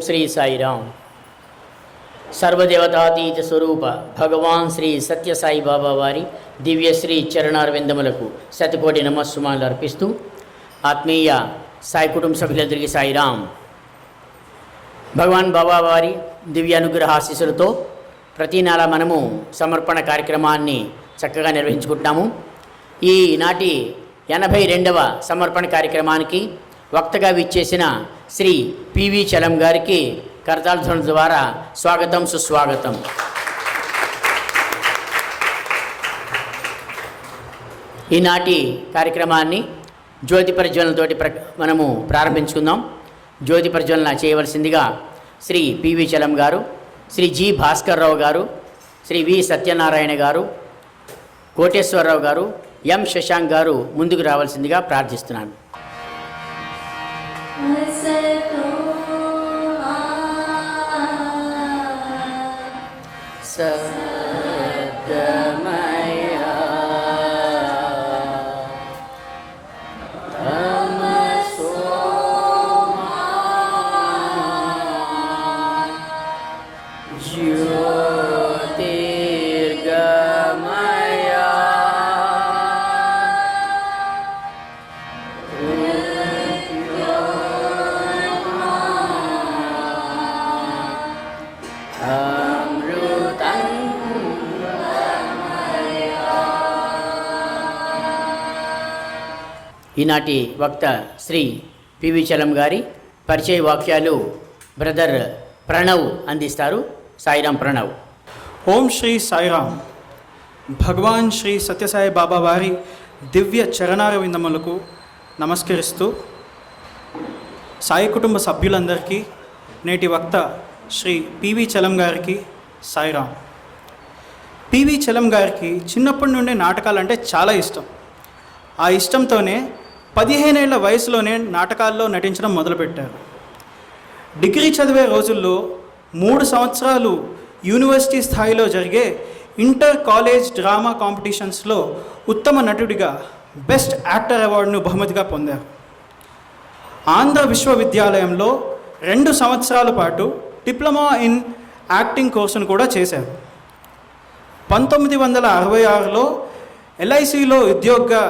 శ్రీ సాయిరామ్. సర్వదేవతాతీత స్వరూప భగవాన్ శ్రీ సత్యసాయి బాబా వారి దివ్యశ్రీ చరణారవిందములకు శతకోటి నమస్సుమాలు అర్పిస్తూ ఆత్మీయ సాయి కుటుంబ సభ్యులందరికీ సాయిరామ్. భగవాన్ బాబా వారి దివ్య అనుగ్రహ ఆశీస్సులతో ప్రతి నెల మనము సమర్పణ కార్యక్రమాన్ని చక్కగా నిర్వహించుకుంటున్నాము. ఈనాటి 82వ సమర్పణ కార్యక్రమానికి వక్తగా విచ్చేసిన శ్రీ పివి చలం గారికి కరతాళ ధ్వనుల ద్వారా స్వాగతం, సుస్వాగతం. ఈనాటి కార్యక్రమాన్ని జ్యోతి ప్రజ్వలనతోటి మనము ప్రారంభించుకుందాం. జ్యోతి ప్రజ్వలన చేయవలసిందిగా శ్రీ పివి చలం గారు, శ్రీ జి భాస్కర్రావు గారు, శ్రీ వి సత్యనారాయణ గారు, కోటేశ్వరరావు గారు, ఎం శశాంక్ గారు ముందుకు రావాల్సిందిగా ప్రార్థిస్తున్నాను. ఈనాటి వక్త శ్రీ పివి చలం గారి పరిచయ వాక్యాలు బ్రదర్ ప్రణవ్ అందిస్తారు. సాయిరాం ప్రణవ్. ఓం శ్రీ సాయిరామ్. భగవాన్ శ్రీ సత్యసాయి బాబా వారి దివ్య చరణారవిందములకు నమస్కరిస్తూ సాయి కుటుంబ సభ్యులందరికీ, నేటి వక్త శ్రీ పివి చలం గారికి సాయిరామ్. పివి చలం గారికి చిన్నప్పటి నుండే నాటకాలంటే చాలా ఇష్టం. ఆ ఇష్టంతోనే 15 ఏళ్ల వయసులోనే నాటకాల్లో నటించడం మొదలుపెట్టారు. డిగ్రీ చదివే రోజుల్లో 3 సంవత్సరాలు యూనివర్సిటీ స్థాయిలో జరిగే ఇంటర్ కాలేజ్ డ్రామా కాంపిటీషన్స్లో ఉత్తమ నటుడిగా బెస్ట్ యాక్టర్ అవార్డును బహుమతిగా పొందారు. ఆంధ్ర విశ్వవిద్యాలయంలో 2 సంవత్సరాల పాటు డిప్లొమా ఇన్ యాక్టింగ్ కోర్సును కూడా చేశారు. 1966లో ఎల్ఐసిలో ఉద్యోగంగా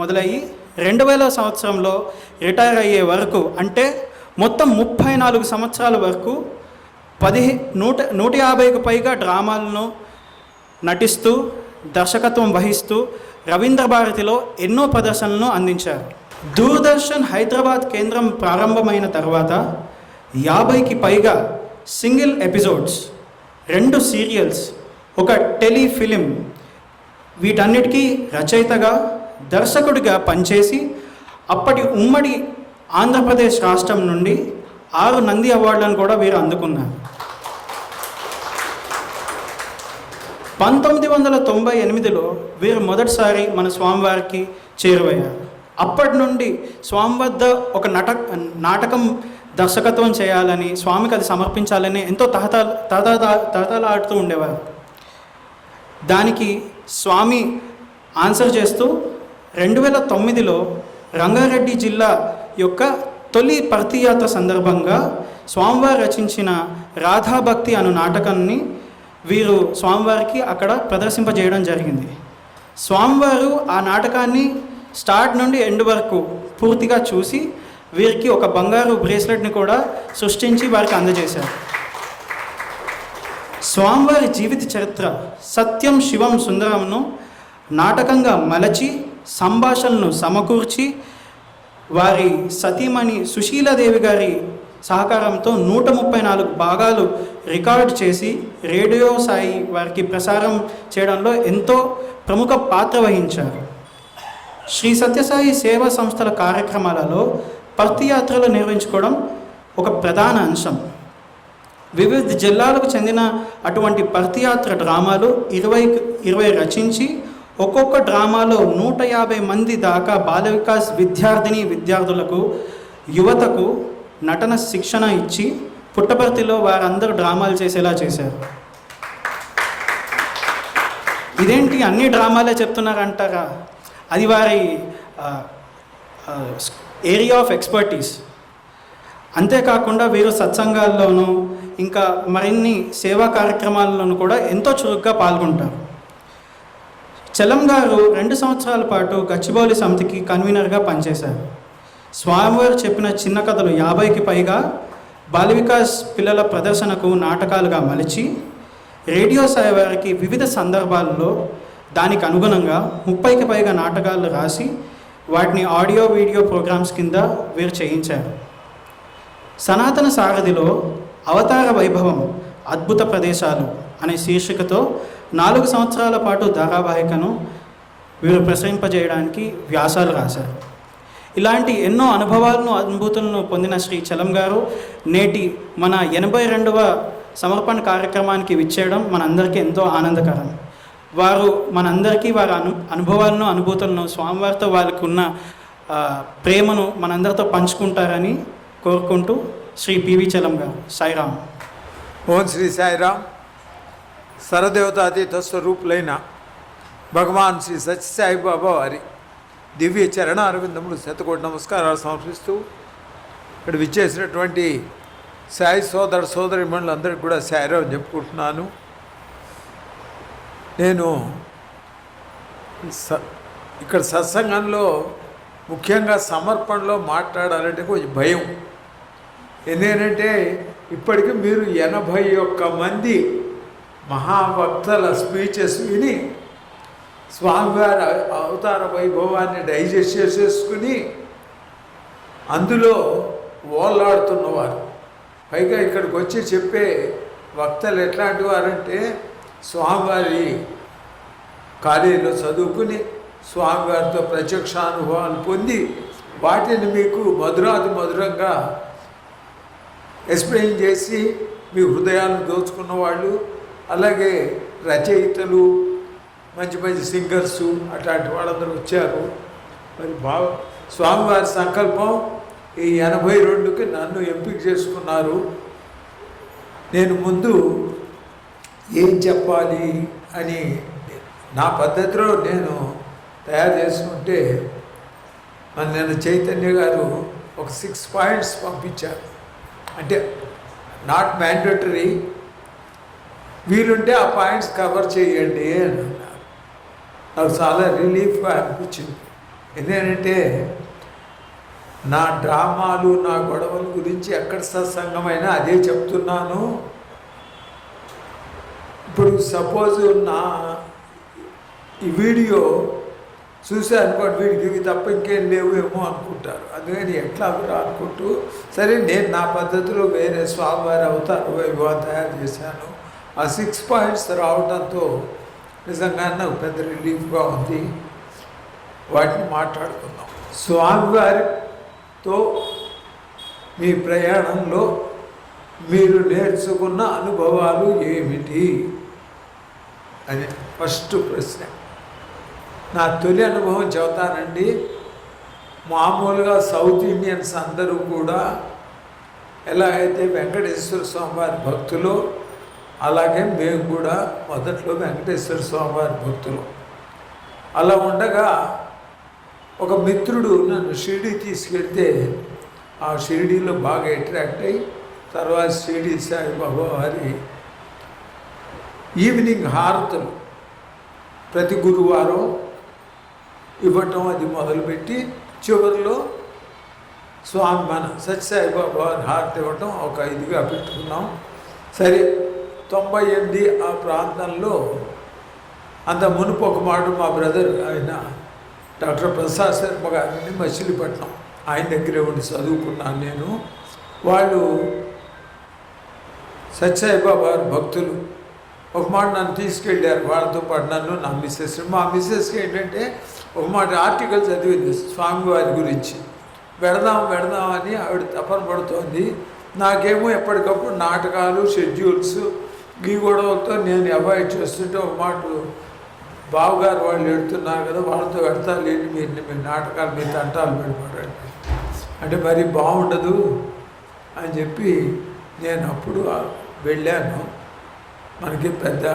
మొదలయ్యి 2000 సంవత్సరంలో రిటైర్ అయ్యే వరకు, అంటే మొత్తం 34 సంవత్సరాల వరకు 150కు పైగా డ్రామాలను నటిస్తూ దర్శకత్వం వహిస్తూ రవీంద్ర భారతిలో ఎన్నో ప్రదర్శనలను అందించారు. దూరదర్శన్ హైదరాబాద్ కేంద్రం ప్రారంభమైన తర్వాత 50కి పైగా సింగిల్ ఎపిసోడ్స్, 2 సీరియల్స్, ఒక టెలిఫిలిం, వీటన్నిటికీ రచయితగా దర్శకుడిగా పనిచేసి అప్పటి ఉమ్మడి ఆంధ్రప్రదేశ్ రాష్ట్రం నుండి 6 నంది అవార్డులను కూడా వీరు అందుకున్నారు. 1998లో వీరు మొదటిసారి మన స్వామివారికి చేరువయ్యారు. అప్పటి నుండి స్వామి వద్ద ఒక నాటకం దర్శకత్వం చేయాలని, స్వామికి అది సమర్పించాలని ఎంతో తహతలాడుతూ ఉండేవారు. దానికి స్వామి ఆన్సర్ చేస్తూ 2009లో రంగారెడ్డి జిల్లా యొక్క తొలి పర్తియాత్ర సందర్భంగా స్వామివారు రచించిన రాధాభక్తి అను నాటకాన్ని వీరు స్వామివారికి అక్కడ ప్రదర్శింపజేయడం జరిగింది. స్వామివారు ఆ నాటకాన్ని స్టార్ట్ నుండి ఎండ్ వరకు పూర్తిగా చూసి వీరికి ఒక బంగారు బ్రేస్లెట్ని కూడా సృష్టించి వారికి అందజేశారు. స్వామివారి జీవిత చరిత్ర సత్యం శివం సుందరంను నాటకంగా మలచి సంభాషణను సమకూర్చి వారి సతీమణి సుశీలాదేవి గారి సహకారంతో 134 భాగాలు రికార్డ్ చేసి రేడియో సాయి వారికి ప్రసారం చేయడంలో ఎంతో ప్రముఖ పాత్ర వహించారు. శ్రీ సత్యసాయి సేవా సంస్థల కార్యక్రమాలలో పర్తియాత్రలు నిర్వహించుకోవడం ఒక ప్రధాన అంశం. వివిధ జిల్లాలకు చెందిన అటువంటి పర్తియాత్ర డ్రామాలు 20 రచించి ఒక్కొక్క డ్రామాలో 150 మంది దాకా బాల వికాస్ విద్యార్థులకు, యువతకు నటన శిక్షణ ఇచ్చి పుట్టపర్తిలో వారందరూ డ్రామాలు చేసేలా చేశారు. ఇదేంటి అన్ని డ్రామాలే చెప్తున్నారంటారా? అది వారి ఏరియా ఆఫ్ ఎక్స్పర్టీస్. అంతేకాకుండా వీరు సత్సంగాల్లోనూ ఇంకా మరిన్ని సేవా కార్యక్రమాల్లోనూ కూడా ఎంతో చురుగ్గా పాల్గొంటారు. చలం గారు 2 సంవత్సరాల పాటు గచ్చిబౌలి సమితికి కన్వీనర్గా పనిచేశారు. స్వామివారు చెప్పిన చిన్న కథలు 50కి పైగా బాల వికాస్ పిల్లల ప్రదర్శనకు నాటకాలుగా మలిచి రేడియో సాయి వారికి వివిధ సందర్భాల్లో దానికి అనుగుణంగా 30కి పైగా నాటకాలు రాసి వాటిని ఆడియో వీడియో ప్రోగ్రామ్స్ కింద వీరు చేయించారు. సనాతన సారథిలో అవతార వైభవం అద్భుత ప్రదేశాలు అనే శీర్షికతో 4 సంవత్సరాల పాటు ధారావాహికను వీరు ప్రసరింపజేయడానికి వ్యాసాలు రాశారు. ఇలాంటి ఎన్నో అనుభవాలను అనుభూతులను పొందిన శ్రీ చలం గారు నేటి మన 82వ సమర్పణ కార్యక్రమానికి విచ్చేయడం మనందరికీ ఎంతో ఆనందకరం. వారు మనందరికీ వారి అనుభవాలను అనుభూతులను స్వామివారితో వారికి ఉన్న ప్రేమను మనందరితో పంచుకుంటారని కోరుకుంటూ శ్రీ పివి చలం గారు. సాయిరామ్. ఓం శ్రీ సాయిరామ్. సర్వదేవతాతీత స్వరూపులైన భగవాన్ శ్రీ సత్యసాయిబాబా వారి దివ్య చరణ అరవిందములు శతకోటి నమస్కారాలు సమర్పిస్తూ ఇక్కడ విచ్చేసినటువంటి సాయి సోదర సోదరిమణులందరికీ కూడా సాయిరామ్ చెప్పుకుంటున్నాను. నేను ఇక్కడ సత్సంగంలో ముఖ్యంగా సమర్పణలో మాట్లాడాలంటే కొంచెం భయం. ఎందుకంటే ఇప్పటికీ మీరు 81 మంది మహాభక్తుల స్పీచెస్ విని స్వామివారి అవతార వైభవాన్ని డైజెస్ట్ చేసేసుకుని అందులో ఓలాడుతున్నవారు. పైగా ఇక్కడికి వచ్చి చెప్పే వక్తలు ఎట్లాంటి వారంటే స్వామివారి కాలేజీలో చదువుకుని స్వామివారితో ప్రత్యక్షానుభవాలు పొంది వాటిని మీకు మధురాతి మధురంగా ఎక్స్ప్లెయిన్ చేసి మీ హృదయాలను దోచుకున్న వాళ్ళు, అలాగే రచయితలు, మంచి మంచి సింగర్సు అట్లాంటి వాళ్ళందరూ వచ్చారు. మరి స్వామివారి సంకల్పం ఈ 82కి నన్ను ఎంపిక చేసుకున్నారు. నేను ముందు ఏం చెప్పాలి అని నా పద్ధతిలో నేను తయారు చేసుకుంటే నేను చైతన్య గారు ఒక 6 పాయింట్స్ పంపించారు. అంటే నాట్ మ్యాండేటరీ, వీలుంటే ఆ పాయింట్స్ కవర్ చేయండి అని అన్నారు. నాకు చాలా రిలీఫ్గా అనిపించింది. ఎందుకంటే నా డ్రామాలు నా గొడవల గురించి ఎక్కడ సత్సంగమైనా అదే చెప్తున్నాను. ఇప్పుడు సపోజ్ నా ఈ వీడియో చూసే అనుకోండి, వీడికి ఇవి తప్ప ఇంకేం లేవు ఏమో అనుకుంటారు. అందుకని ఎట్లా అనుకుంటూ సరే నేను నా పద్ధతిలో వేరే స్వామివారి అవతార వైభవం తయారు చేశాను. ఆ 6 పాయింట్స్ రావడంతో నిజంగా నాకు పెద్ద రిలీఫ్గా ఉంది. వాటిని మాట్లాడుకుందాం. స్వామివారితో మీ ప్రయాణంలో మీరు నేర్చుకున్న అనుభవాలు ఏమిటి అని ఫస్ట్ ప్రశ్న. నా తొలి అనుభవం చెబుతానండి. మామూలుగా సౌత్ ఇండియన్స్ అందరూ కూడా ఎలా అయితే వెంకటేశ్వర స్వామివారి భక్తులు, అలాగే మేము కూడా మొదట్లో వెంకటేశ్వర స్వామివారి భక్తులు. అలా ఉండగా ఒక మిత్రుడు నన్ను షిరిడి తీసుకెళ్తే ఆ షిరిడీలో బాగా అట్రాక్ట్ అయ్యి తర్వాత షిరిడి సాయిబాబా వారి ఈవినింగ్ హారతులు ప్రతి గురువారం ఇవ్వటం అది మొదలుపెట్టి చివరిలో స్వామి మన సత్యసాయిబాబా వారి హారతి ఇవ్వటం ఒక ఇదిగా పెట్టుకున్నాం. సరే 98 ఆ ప్రాంతంలో అంత మునుపు ఒక మాట మా బ్రదర్ ఆయన డాక్టర్ ప్రసాద్ శర్మ గారిని మచిలీపట్నం ఆయన దగ్గరే ఉండి చదువుకున్నాను నేను. వాళ్ళు సత్యసాయిబాబా వారి భక్తులు ఒక మాట నన్ను తీసుకెళ్ళారు. వాళ్ళతో పాటు నన్ను నా మిస్సెస్. మా మిస్సెస్కి ఏంటంటే ఒక మాట ఆర్టికల్ చదివింది స్వామివారి గురించి, వెడదామని ఆవిడ తపన పడుతోంది. నాకేమో ఎప్పటికప్పుడు నాటకాలు షెడ్యూల్స్ ఈ గొడవలతో నేను అవాయిడ్ చేస్తుంటే ఒక మాట బావగారు వాళ్ళు వెళ్తున్నారు కదా వాళ్ళతో వెడతారు లేని మీరు నాటకాలు మీ తంటాలు పెడతారండి అంటే మరి బాగుండదు అని చెప్పి నేను అప్పుడు వెళ్ళాను. మనకి పెద్ద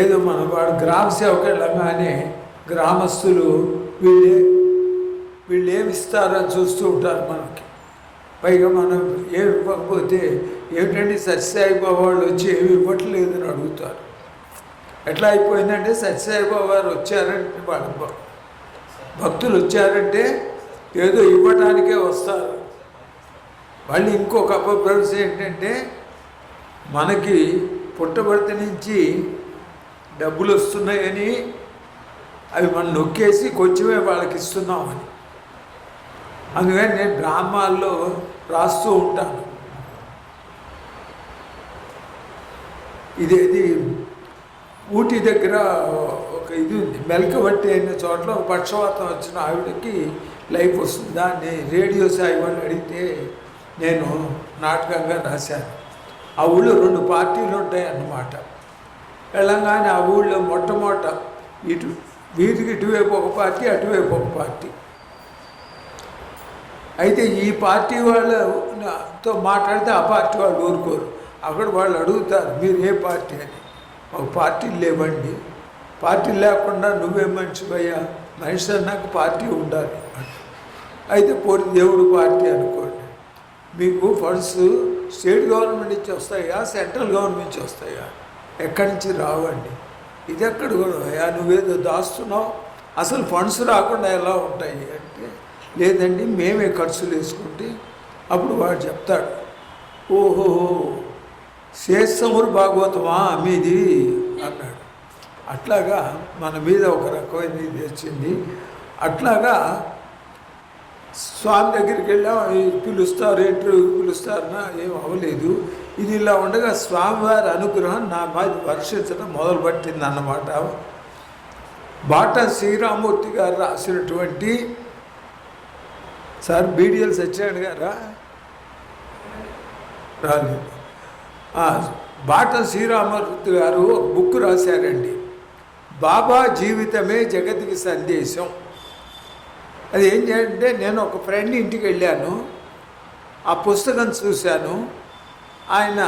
ఏదో మన వాడు గ్రామ సేవకు వెళ్ళగానే గ్రామస్తులు వీళ్ళు ఏమి ఇస్తారని చూస్తూ ఉంటారు మనకి. పైగా మనం ఏమి ఇవ్వకపోతే ఏమిటండి సత్యసాయిబాబా వాళ్ళు వచ్చి ఏమి ఇవ్వట్లేదని అడుగుతారు. ఎట్లా అయిపోయిందంటే సత్యసాయిబాబా వారు వచ్చారంటే వాళ్ళ భక్తులు వచ్చారంటే ఏదో ఇవ్వడానికే వస్తారు. మళ్ళీ ఇంకొక అపప్రవేశ ఏంటంటే మనకి పుట్టబడిత నుంచి డబ్బులు వస్తున్నాయని అవి మనం నొక్కేసి కొంచెమే వాళ్ళకి ఇస్తున్నామని. అందుకని నేను డ్రామాల్లో రాస్తూ ఉంటాను. ఇదేది ఊటీ దగ్గర ఒక ఇది ఉంది, మెలకబట్టి అయిన చోట్ల ఒక పక్షవాతం వచ్చిన ఆవిడకి లైఫ్ వస్తుంది. దాన్ని రేడియో సాయి వాళ్ళు అడిగితే నేను నాటకంగా రాశాను. ఆ ఊళ్ళో 2 పార్టీలు ఉంటాయి అన్నమాట. వెళ్ళంగానే ఆ ఊళ్ళో మొట్టమొదట వీధికి ఇటువైపు ఒక పార్టీ, అటువైపు ఒక పార్టీ. అయితే ఈ పార్టీ వాళ్ళతో మాట్లాడితే ఆ పార్టీ వాళ్ళు ఊరుకోరు. అక్కడ వాళ్ళు అడుగుతారు మీరు ఏ పార్టీ అని. ఒక పార్టీలు లేవండి. పార్టీ లేకుండా నువ్వే మనిషివయ్యా, మనిషి అన్నాక పార్టీ ఉండాలి. అయితే పోటీ దేవుడు పార్టీ అనుకోండి. మీకు ఫండ్స్ స్టేట్ గవర్నమెంట్ నుంచి వస్తాయా, సెంట్రల్ గవర్నమెంట్ నుంచి వస్తాయా? ఎక్కడి నుంచి రావండి. ఇది ఎక్కడ కూడా నువ్వేదో దాస్తున్నావు, అసలు ఫండ్స్ రాకుండా ఎలా ఉంటాయి అంటే, లేదండి మేమే ఖర్చులు వేసుకుంటే. అప్పుడు వాడు చెప్తాడు, ఓహో శేషమురు భాగవతమా మీది అన్నాడు. అట్లాగా మన మీద ఒక రకమైన ఇది వచ్చింది. అట్లాగా స్వామి దగ్గరికి వెళ్ళాం, పిలుస్తారు ఇంటర్వ్యూ పిలుస్తారన్నా ఏం అవ్వలేదు. ఇది ఇలా ఉండగా స్వామివారి అనుగ్రహం నా మీద వర్షించడం మొదలుపెట్టింది అన్నమాట. బాటా శ్రీరామూర్తి గారు రాసినటువంటి సార్ బీడిఎల్ సత్యనారాయణ గారా రాలేదు, బాటా శ్రీరామూర్తి గారు ఒక బుక్ రాశారండి, బాబా జీవితమే జగతికి సందేశం. అది ఏం చేయాలంటే, నేను ఒక ఫ్రెండ్ ఇంటికి వెళ్ళాను, ఆ పుస్తకం చూశాను. ఆయన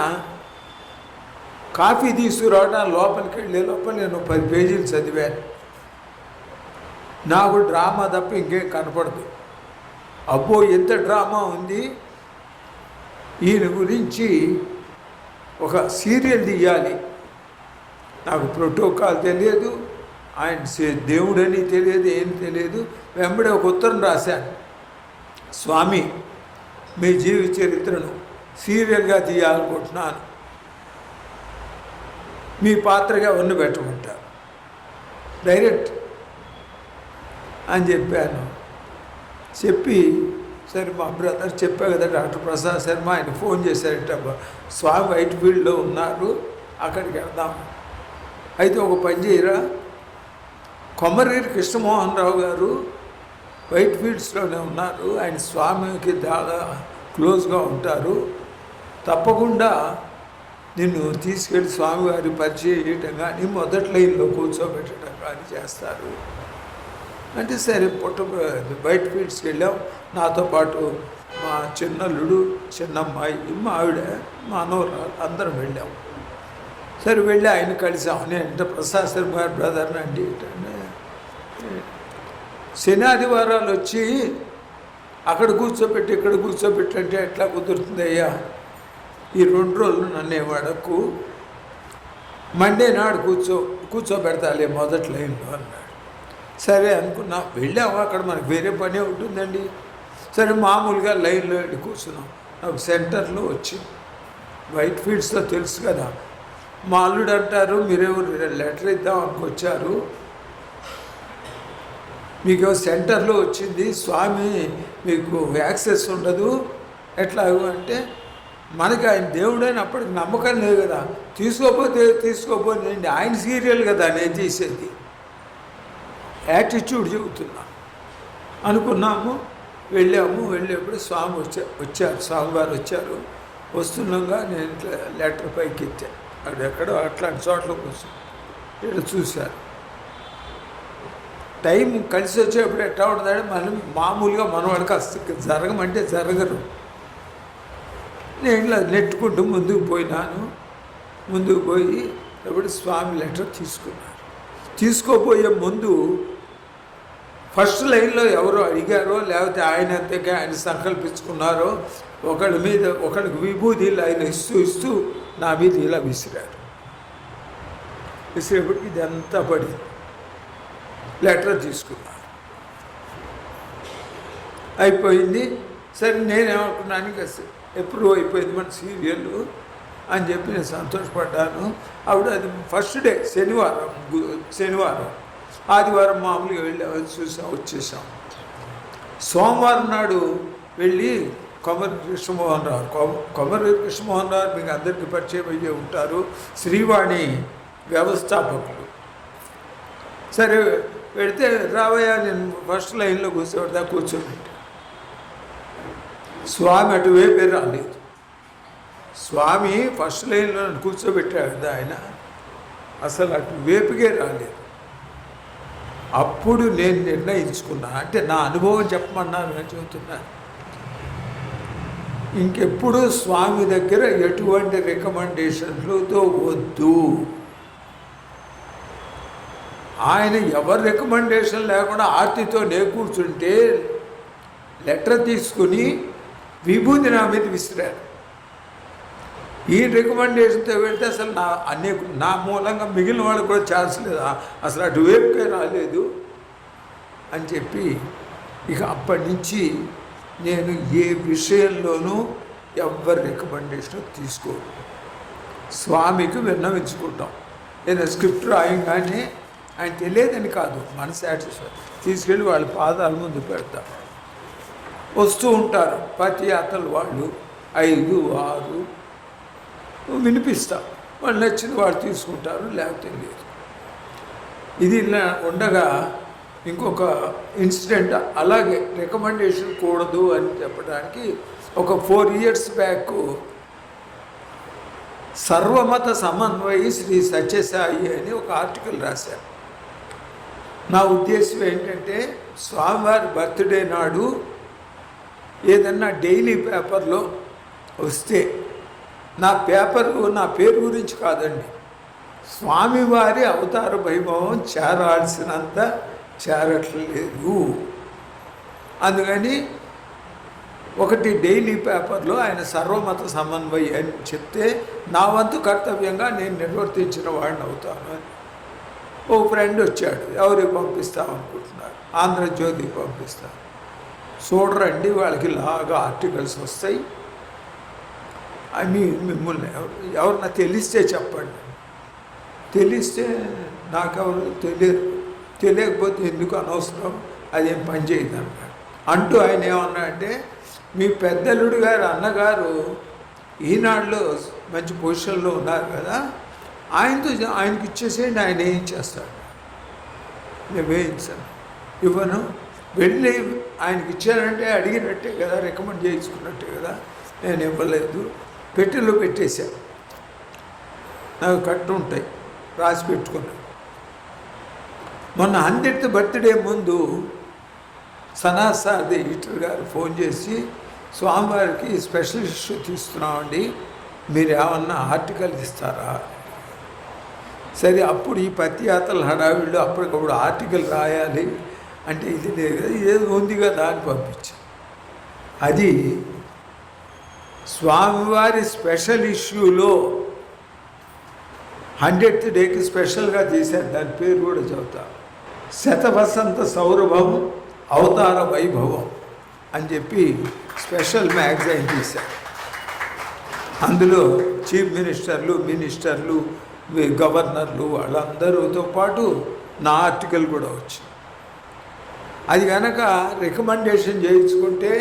కాఫీ తీసుకురావడం లోపలికి వెళ్ళే లోపల నేను 10 పేజీలు చదివాను. నాకు డ్రామా తప్ప ఇంకేం కనపడదు. అబ్బో ఎంత డ్రామా ఉంది, ఈయన గురించి ఒక సీరియల్ తీయాలి. నాకు ప్రోటోకాల్ తెలియదు, ఆయన దేవుడని తెలియదు, ఏం తెలియదు. వెంబడే ఒక ఉత్తరం రాశాను, స్వామి మీ జీవిత చరిత్రను సీరియల్గా తీయాలనుకుంటున్నాను, మీ పాత్రగా ఉన్న పెట్టమంటారు డైరెక్ట్ అని చెప్పాను. చెప్పి సరే మా బ్రదర్ చెప్పా కదా డాక్టర్ ప్రసాద్ శర్మ, ఆయన ఫోన్ చేశారట, స్వామి వైట్ ఫీల్డ్లో ఉన్నారు అక్కడికి వెళ్దాం. అయితే ఒక పని చేయరా, కొమరేరు కృష్ణమోహన్ రావు గారు వైట్ ఫీల్డ్స్లోనే ఉన్నారు, ఆయన స్వామికి చాలా క్లోజ్గా ఉంటారు, తప్పకుండా నిన్ను తీసుకెళ్ళి స్వామివారి పరిచయం చేయటం కానీ మొదటి లైన్లో కూర్చోబెట్టడం కానీ చేస్తారు అంటే. సరే వైట్ ఫీల్డ్స్కి వెళ్ళాం. నాతో పాటు మా చిన్నల్లుడు, చిన్నమ్మాయి, మా ఆవిడ, మా అనవరాలు అందరం వెళ్ళాము. సరే వెళ్ళి ఆయన కలిసాం. నేను ప్రసాద్ శర్మ గారి బ్రదర్ని అండి. శని ఆదివారాలు వచ్చి అక్కడ కూర్చోబెట్టి ఇక్కడ కూర్చోబెట్టి అంటే ఎట్లా కుదురుతుంది అయ్యా, ఈ 2 రోజులు నన్ను వాడకు, మండే నాడు కూర్చోబెడతాలే మొదటి లైన్లో అన్నాడు. సరే అనుకున్నా, వెళ్ళాము. అక్కడ మనకు వేరే పనే ఉంటుందండి. సరే మామూలుగా లైన్లో వెళ్ళి కూర్చున్నాం. నాకు సెంటర్లో వచ్చి వైట్ ఫీల్డ్స్లో తెలుసు కదా, మా అల్లుడు అంటారు మీరెవరు లెటర్ ఇద్దాం అనుకొచ్చారు, మీకు సెంటర్లో వచ్చింది, స్వామి మీకు యాక్సెస్ ఉండదు ఎట్లాగో అంటే, మనకి ఆయన దేవుడైన అప్పటికి నమ్మకం లేదు కదా, తీసుకోపోతే ఆయన సీరియల్ కదా నేను తీసేది, యాటిట్యూడ్ చెబుతున్నా అనుకున్నాము. వెళ్ళాము. వెళ్ళేప్పుడు స్వామి వచ్చారు, స్వామివారు వచ్చారు. వస్తున్నాగా నేను ఇట్లా లెటర్ పైకి ఎత్తాను. అది ఎక్కడో అట్లాంటి చోట్ల కూర్చొని ఇక్కడ చూశారు. టైం కలిసి వచ్చేప్పుడు ఎట్లా ఉంటుందంటే, మనం మామూలుగా మనవాడికి అసలు జరగమంటే జరగరు. నేను ఇలా నెట్టుకుంటూ ముందుకు పోయినాను. ముందుకు పోయి ఎప్పుడు స్వామి లెటర్ తీసుకున్నారు. తీసుకోపోయే ముందు ఫస్ట్ లైన్లో ఎవరో అడిగారో లేకపోతే ఆయన అంతగా ఆయన సంకల్పించుకున్నారో ఒకళ్ళకి విభూతిలు ఆయన ఇస్తూ నా మీద ఇలా విసిరారు. విసిరేపటికి ఇదంతా పడింది. లెటర్ తీసుకున్నాను, అయిపోయింది. సరే నేనేమనుకున్నాను, ఇంకా ఎప్పుడు అయిపోయింది మన సీరియల్ అని చెప్పి నేను సంతోషపడ్డాను. ఆవిడ అది ఫస్ట్ డే శనివారం ఆదివారం మామూలుగా వెళ్ళి చూసాం, వచ్చేసాం. సోమవారం నాడు వెళ్ళి కొమరి కృష్ణమోహన్ రావు మీకు అందరికీ పరిచయం అయ్యే ఉంటారు, శ్రీవాణి వ్యవస్థాపకులు. సరే పెడితే రావయ్యా, నేను ఫస్ట్ లైన్లో కూర్చోబెట్టా. స్వామి అటువైపే రాలేదు. స్వామి ఫస్ట్ లైన్లో నన్ను కూర్చోబెట్టాడు కదా ఆయన, అసలు అటువైపుకే రాలేదు. అప్పుడు నేను నిర్ణయించుకున్నా, అంటే నా అనుభవం చెప్పమన్నాను నేను చెబుతున్నాను. ఇంకెప్పుడు స్వామి దగ్గర ఎటువంటి రికమెండేషన్లతో వద్దు. ఆయన ఎవరి రికమెండేషన్ లేకుండా ఆర్తితో కూర్చుంటే లెటర్ తీసుకుని విభూతి నా మీద విసిరారు. ఈ రికమెండేషన్తో వెళ్తే అసలు నా మూలంగా మిగిలిన వాళ్ళకి కూడా ఛాన్స్ లేదు, అసలు అటువైపుకే రాలేదు అని చెప్పి ఇక అప్పటి నుంచి నేను ఏ విషయంలోనూ ఎవరి రికమెండేషన్ తీసుకోను. స్వామికి విన్నవించుకుంటాం. నేను స్క్రిప్ట్ రాయంగానే ఆయన తెలియదని కాదు, మన సాటిస్ఫై తీసుకెళ్ళి వాళ్ళ పాదాల ముందు పెడతా. వస్తూ ఉంటారు పతియాత్రలు వాళ్ళు 5, 6 వినిపిస్తా. వాళ్ళు నచ్చిన వాళ్ళు తీసుకుంటారు, లేకపోతే లేదు. ఇది ఇలా ఉండగా ఇంకొక ఇన్సిడెంట్ అలాగే రికమెండేషన్ కూడదు అని చెప్పడానికి ఒక 4 years బ్యాక్ సర్వమత సమన్వయి శ్రీ సత్యసాయి అని ఒక ఆర్టికల్ రాశారు. నా ఉద్దేశం ఏంటంటే స్వామివారి బర్త్డే నాడు ఏదన్నా డైలీ పేపర్లో వస్తే నా పేరు గురించి కాదండి, స్వామివారి అవతార వైభవం చేరాల్సినంత చేరట్లేదు. అందుకని ఒకటి డైలీ పేపర్లో ఆయన సర్వమత సమన్వయి అని చెప్తే నా వంతు కర్తవ్యంగా నేను నిర్వర్తించిన వాడిని అవుతాను అని. ఓ ఫ్రెండ్ వచ్చాడు, ఎవరికి పంపిస్తామనుకుంటున్నారు, ఆంధ్రజ్యోతికి పంపిస్తాను. చూడరండి, వాళ్ళకి లాగా ఆర్టికల్స్ వస్తాయి, అని మిమ్మల్ని ఎవరన్నా తెలిస్తే చెప్పండి. తెలిస్తే నాకెవరు తెలియకపోతే ఎందుకు అనవసరం, అదేం పని చేయదు అన్నాడు. అంటూ ఆయన ఏమన్నా అంటే, మీ పెద్దలుడు గారు అన్నగారు ఈనాడులో మంచి పొజిషన్లో ఉన్నారు కదా, ఆయనకి ఇచ్చేసేయండి, ఆయన ఏం చేస్తాడు. నేను వేయించాను, ఇవ్వను. వెళ్ళి ఆయనకి ఇచ్చానంటే అడిగినట్టే కదా, రికమెండ్ చేయించుకున్నట్టే కదా. నేను ఇవ్వలేదు, పెట్టెలో పెట్టేశాను. నాకు కట్టు ఉంటాయి, రాసి పెట్టుకున్నాను. మొన్న 100th బర్త్డే ముందు సనాసాది ఎడిటర్ గారు ఫోన్ చేసి, స్వామివారికి స్పెషల్ ఇష్యూ తీస్తున్నామండి, మీరు ఏమన్నా ఆర్టికల్ ఇస్తారా? సరే, అప్పుడు ఈ పతియాత్రల హడావిళ్ళు అప్పటికప్పుడు ఆర్టికల్ రాయాలి అంటే ఇది లేదు కదా, ఏది ఉంది కదా అని పంపించాను. అది స్వామివారి స్పెషల్ ఇష్యూలో 100th డేకి స్పెషల్గా తీశాను. దాని పేరు కూడా చెబుతా, శతవసంత సౌరభం అవతార వైభవం అని చెప్పి స్పెషల్ మ్యాగజైన్ తీశాను. అందులో చీఫ్ మినిస్టర్లు గవర్నర్లు వాళ్ళందరితో పాటు నా ఆర్టికల్ కూడా వచ్చింది. అది కనుక రికమెండేషన్ చేయించుకుంటే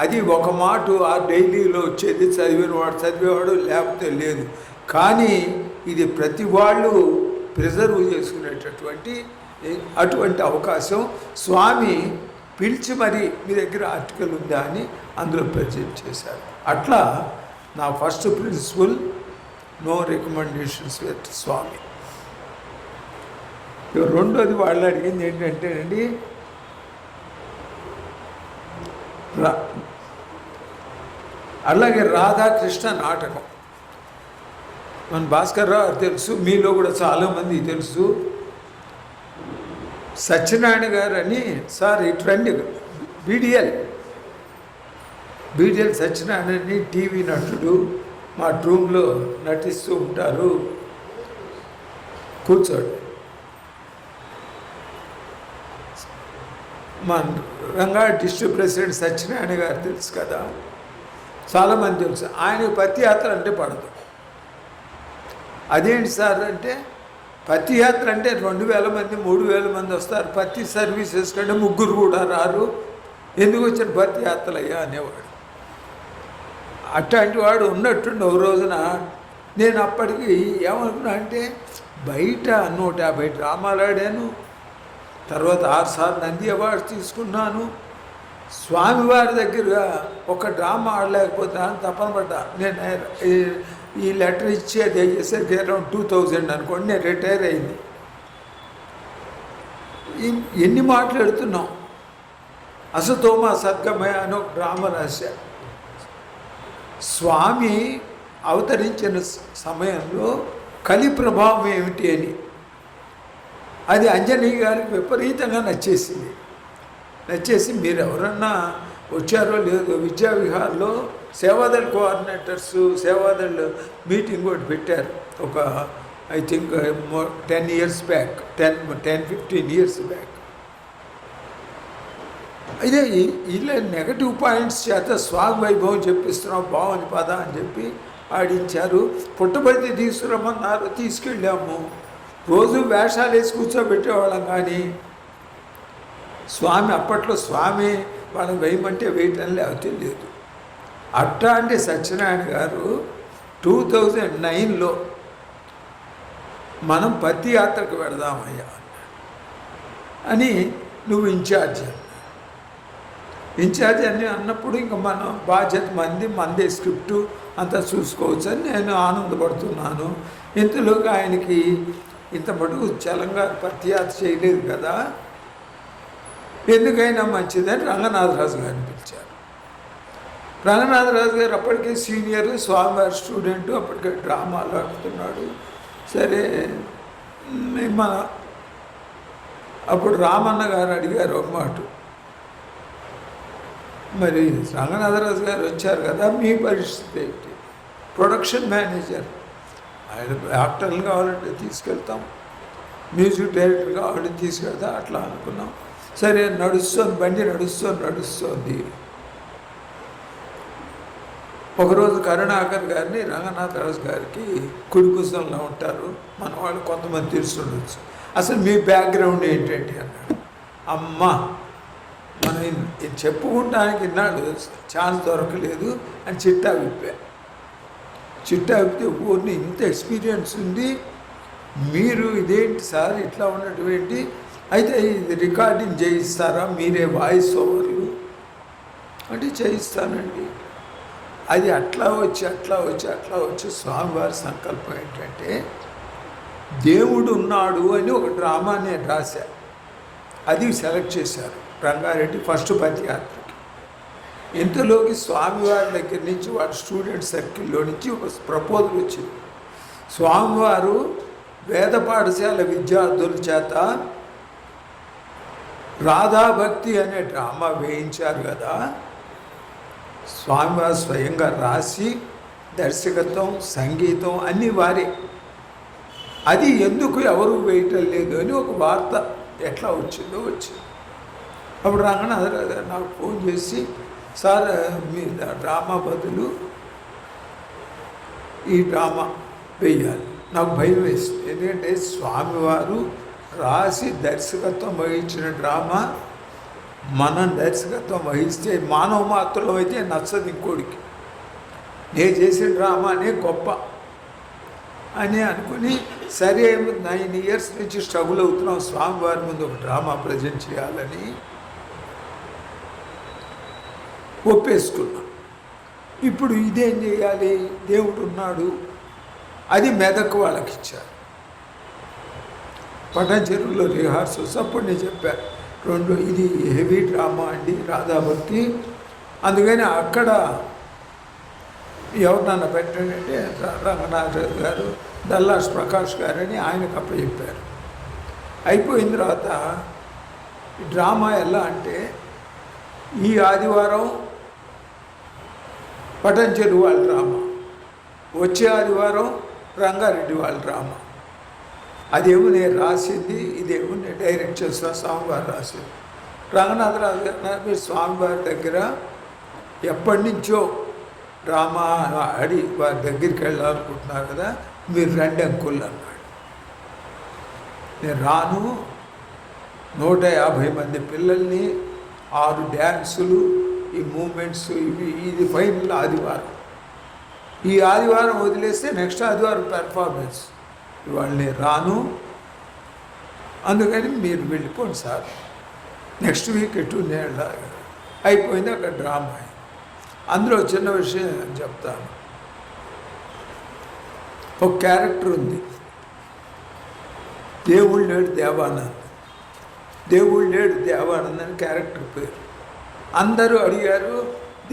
అది ఒక మాట ఆ డైలీలో వచ్చేది, చదివేవాడు లేకపోతే లేదు. కానీ ఇది ప్రతి వాళ్ళు ప్రిజర్వ్ చేసుకునేటటువంటి అటువంటి అవకాశం స్వామి పిలిచి మరి మీ దగ్గర ఆర్టికల్ ఉందా అని అందులో ప్రజెంట్ చేశారు. అట్లా నా first principle, no recommendations with Swami. రెండోది వాళ్ళు అడిగింది ఏంటంటే అండి, అలాగే రాధాకృష్ణ నాటకం మన భాస్కర్ రావు తెలుసు, మీలో కూడా చాలామంది తెలుసు. సత్యనారాయణ గారు అని, సార్ ఇటు రండి, BDL బీడిఎల్ సత్యనారాయణని టీవీ నటుడు మా రూమ్లో నటిస్తూ ఉంటారు, కూర్చోండి. మన రంగా డిస్ట్రిక్ట్ ప్రెసిడెంట్ సత్యనారాయణ గారు తెలుసు కదా, చాలామంది తెలుసు. ఆయన పత్తి యాత్ర అంటే పడదు. అదేంటి సార్ అంటే, పత్తి యాత్ర అంటే 2000 మంది 3000 మంది వస్తారు, పత్తి సర్వీసెస్ కంటే 3 కూడా రారు, ఎందుకు వచ్చిన పత్తి యాత్రలు అయ్యా అనేవాడు. అట్లాంటి వాడు ఉన్నట్టుండి ఒక రోజున నేను అప్పటికి ఏమనుకున్నా అంటే, బయట 150 డ్రామాలు ఆడాను, తర్వాత 6 సార్లు నంది అవార్డు తీసుకున్నాను, స్వామివారి దగ్గర ఒక డ్రామా ఆడలేకపోతే తపన పడ్డా. నేను ఈ లెటర్ ఇచ్చేది అయ్యేసరికి అరౌండ్ 2000 అనుకోండి, నేను రిటైర్ అయింది. ఎన్ని మాట్లాడుతున్నాం. అసతోమ సద్గమయ అని ఒక డ్రామా రాశా. స్వామి అవతరించిన సమయంలో కలి ప్రభావం ఏమిటి అని, అది అంజనీ గారికి విపరీతంగా నచ్చేసింది. నచ్చేసి మీరు ఎవరన్నా వచ్చారో లేదో విద్యా విహార్లో సేవాదళ కోఆర్డినేటర్స్ సేవాదళ మీటింగ్ ఒకటి పెట్టారు, ఒక I think 10 years back, 10-15 years back. అయితే ఇలా నెగటివ్ పాయింట్స్ చేత స్వామి వైభవం చెప్పిస్తున్నాం, బాగుంది పద అని చెప్పి ఆడించారు. పుట్టబడితే తీసుకురమ్మన్నారు, తీసుకెళ్ళాము. రోజు వేషాలు వేసి కూర్చోబెట్టేవాళ్ళం. కానీ స్వామి అప్పట్లో స్వామి వాళ్ళని వేయమంటే వేయటం తెలియదు. అట్లాంటి సత్యనారాయణ గారు 2009లో మనం పత్తి యాత్రకు వెళదామయ్యా అని, నువ్వు ఇన్ఛార్జ్ అని అన్నప్పుడు ఇంకా మనం బాధ్యత మందే స్క్రిప్టు అంతా చూసుకోవచ్చు అని నేను ఆనందపడుతున్నాను. ఇంతలోకి ఆయనకి ఇంత మటుకు తెలంగాణ పత్తి యాత్ర చేయలేదు కదా, ఎందుకైనా మంచిదని రంగనాథరాజు గారిని పిలిచారు. రంగనాథరాజు గారు అప్పటికే సీనియర్, స్వామివారి స్టూడెంటు, అప్పటికే డ్రామాలు ఆడుతున్నాడు. సరే మన అప్పుడు రామన్న గారు అడిగారు ఒక మాట, మరి రంగనాథరాజు గారు వచ్చారు కదా, మీ పరిస్థితి ఏంటి? ప్రొడక్షన్ మేనేజర్, ఆయన యాక్టర్లు కావాలంటే తీసుకెళ్తాం, మ్యూజిక్ డైరెక్టర్ కావాలంటే తీసుకెళ్తాం, అట్లా అనుకున్నాం. సరే నడుస్తుంది, బండి నడుస్తుంది. ఒకరోజు కరుణాకర్ గారిని రంగనాథరాజు గారికి కుడికుసంలో ఉంటారు, మన వాళ్ళు కొంతమంది తెలుసుండొచ్చు, అసలు మీ బ్యాక్గ్రౌండ్ ఏంటంటే అన్నాడు. అమ్మ మనం చెప్పుకుంటానికి ఇన్నాడు ఛాన్స్ దొరకలేదు అని చిట్టా విప్పా. చిట్టా విప్పితే ఊరిని ఇంత ఎక్స్పీరియన్స్ ఉంది, మీరు ఇదేంటి సార్ ఇట్లా ఉన్నటువంటి, అయితే ఇది రికార్డింగ్ చేయిస్తారా, మీరే వాయిస్ ఓవర్లు అంటే చేయిస్తానండి. అది అట్లా వచ్చి స్వామివారి సంకల్పం ఏంటంటే, దేవుడు ఉన్నాడు అని ఒక డ్రామా నేను రాశా, అది సెలెక్ట్ చేశారు రంగారెడ్డి ఫస్ట్ పత్తి యాత్రకి. ఇంతలోకి స్వామివారి దగ్గర నుంచి వారి స్టూడెంట్ సర్కిల్లో నుంచి ఒక ప్రపోజల్ వచ్చింది. స్వామివారు వేద పాఠశాల విద్యార్థుల చేత రాధాభక్తి అనే డ్రామా వేయించారు కదా, స్వామివారు స్వయంగా రాసి దర్శకత్వం సంగీతం అన్నీ వారే, అది ఎందుకు ఎవరు వేయటం లేదు అని ఒక వార్త ఎట్లా వచ్చింది. అప్పుడు రంగనాథరాజు గారు నాకు ఫోన్ చేసి, సార్ మీ డ్రామా బదులు ఈ డ్రామా వేయాలి. నాకు భయం వేసింది, ఎందుకంటే స్వామివారు రాసి దర్శకత్వం వహించిన డ్రామా మనం దర్శకత్వం వహిస్తే మానవ మాత్రం అయితే నచ్చదు ఇంకోడికి, నేను చేసిన డ్రామానే గొప్ప అని అనుకుని, సరే 9 years నుంచి స్ట్రగుల్ అవుతున్నాం స్వామివారి ముందు ఒక డ్రామా ప్రజెంట్ చేయాలని ఒప్పేసుకున్నాం. ఇప్పుడు ఇదేం చేయాలి, దేవుడు ఉన్నాడు, అది మెదక్ వాళ్ళకి ఇచ్చారు. పటాన్ చెరువులో రిహార్సల్స్ అప్పుడు నేను చెప్పాను, ఇది హెవీ డ్రామా అండి రాధాభక్తి, అందుకని అక్కడ ఎవరినన్నా పెట్టండి అంటే రంగనాథరాజు గారు, దల్లాస్ ప్రకాష్ గారు అని ఆయనకు అప్పచెప్పారు. అయిపోయిన తర్వాత డ్రామా ఎలా అంటే, ఈ ఆదివారం పటంచెరు వాళ్ళ డ్రామా, వచ్చే ఆదివారం రంగారెడ్డి వాళ్ళ డ్రామా. అదేమో నేను రాసింది, ఇదేమో నేను డైరెక్ట్ చేస్తున్నా, స్వామివారు రాసింది. రంగనాథరాజు గారు మీరు స్వామివారి దగ్గర ఎప్పటి నుంచో డ్రామా ఆడి వారి దగ్గరికి వెళ్ళాలనుకుంటున్నారు కదా, మీరు రండి అంకుల్ అన్నాడు. నేను రాను, 150 మంది పిల్లల్ని, 6 డ్యాన్సులు, ఈ మూమెంట్స్, ఇది ఫైనల్ ఆదివారం. ఈ ఆదివారం వదిలేస్తే నెక్స్ట్ ఆదివారం పెర్ఫార్మెన్స్. ఇవాళ నేను రాను, అందుకని మీరు వెళ్ళిపోండి సార్, నెక్స్ట్ వీక్ ఎటు నేను అయిపోయింది. అక్కడ డ్రామా. అందులో చిన్న విషయం చెప్తాను. ఒక క్యారెక్టర్ ఉంది, దేవుడు లేడు దేవానంద్. దేవుడు లేడు దేవానంద్ అని క్యారెక్టర్ పేరు. అందరూ అడిగారు,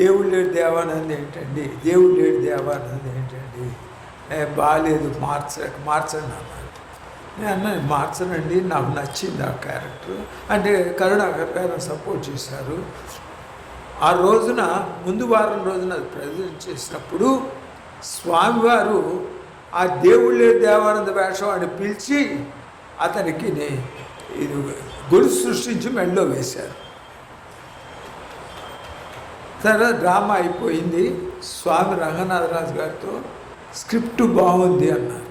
దేవుడు లేడు దేవానంద్ ఏంటండి, దేవుడు లేడు దేవానంద్ ఏంటండి, బాగాలేదు, మార్చండి అన్నారు. నేను అన్నాను, మార్చనండి, నాకు నచ్చింది ఆ క్యారెక్టర్ అంటే. కరుణాకర్ గారు సపోర్ట్ చేశారు. ఆ రోజున ముందు వారం రోజున అది ప్రజెంట్ చేసినప్పుడు స్వామివారు ఆ దేవుళ్ళే దేవానంద వేషం అని పిలిచి అతనికి ఇది గొలుసు సృష్టించి మెడలో వేశారు. తర్వాత డ్రామా అయిపోయింది. స్వామి రంగనాథరాజు గారితో స్క్రిప్ట్ బాగుంది అన్నారు.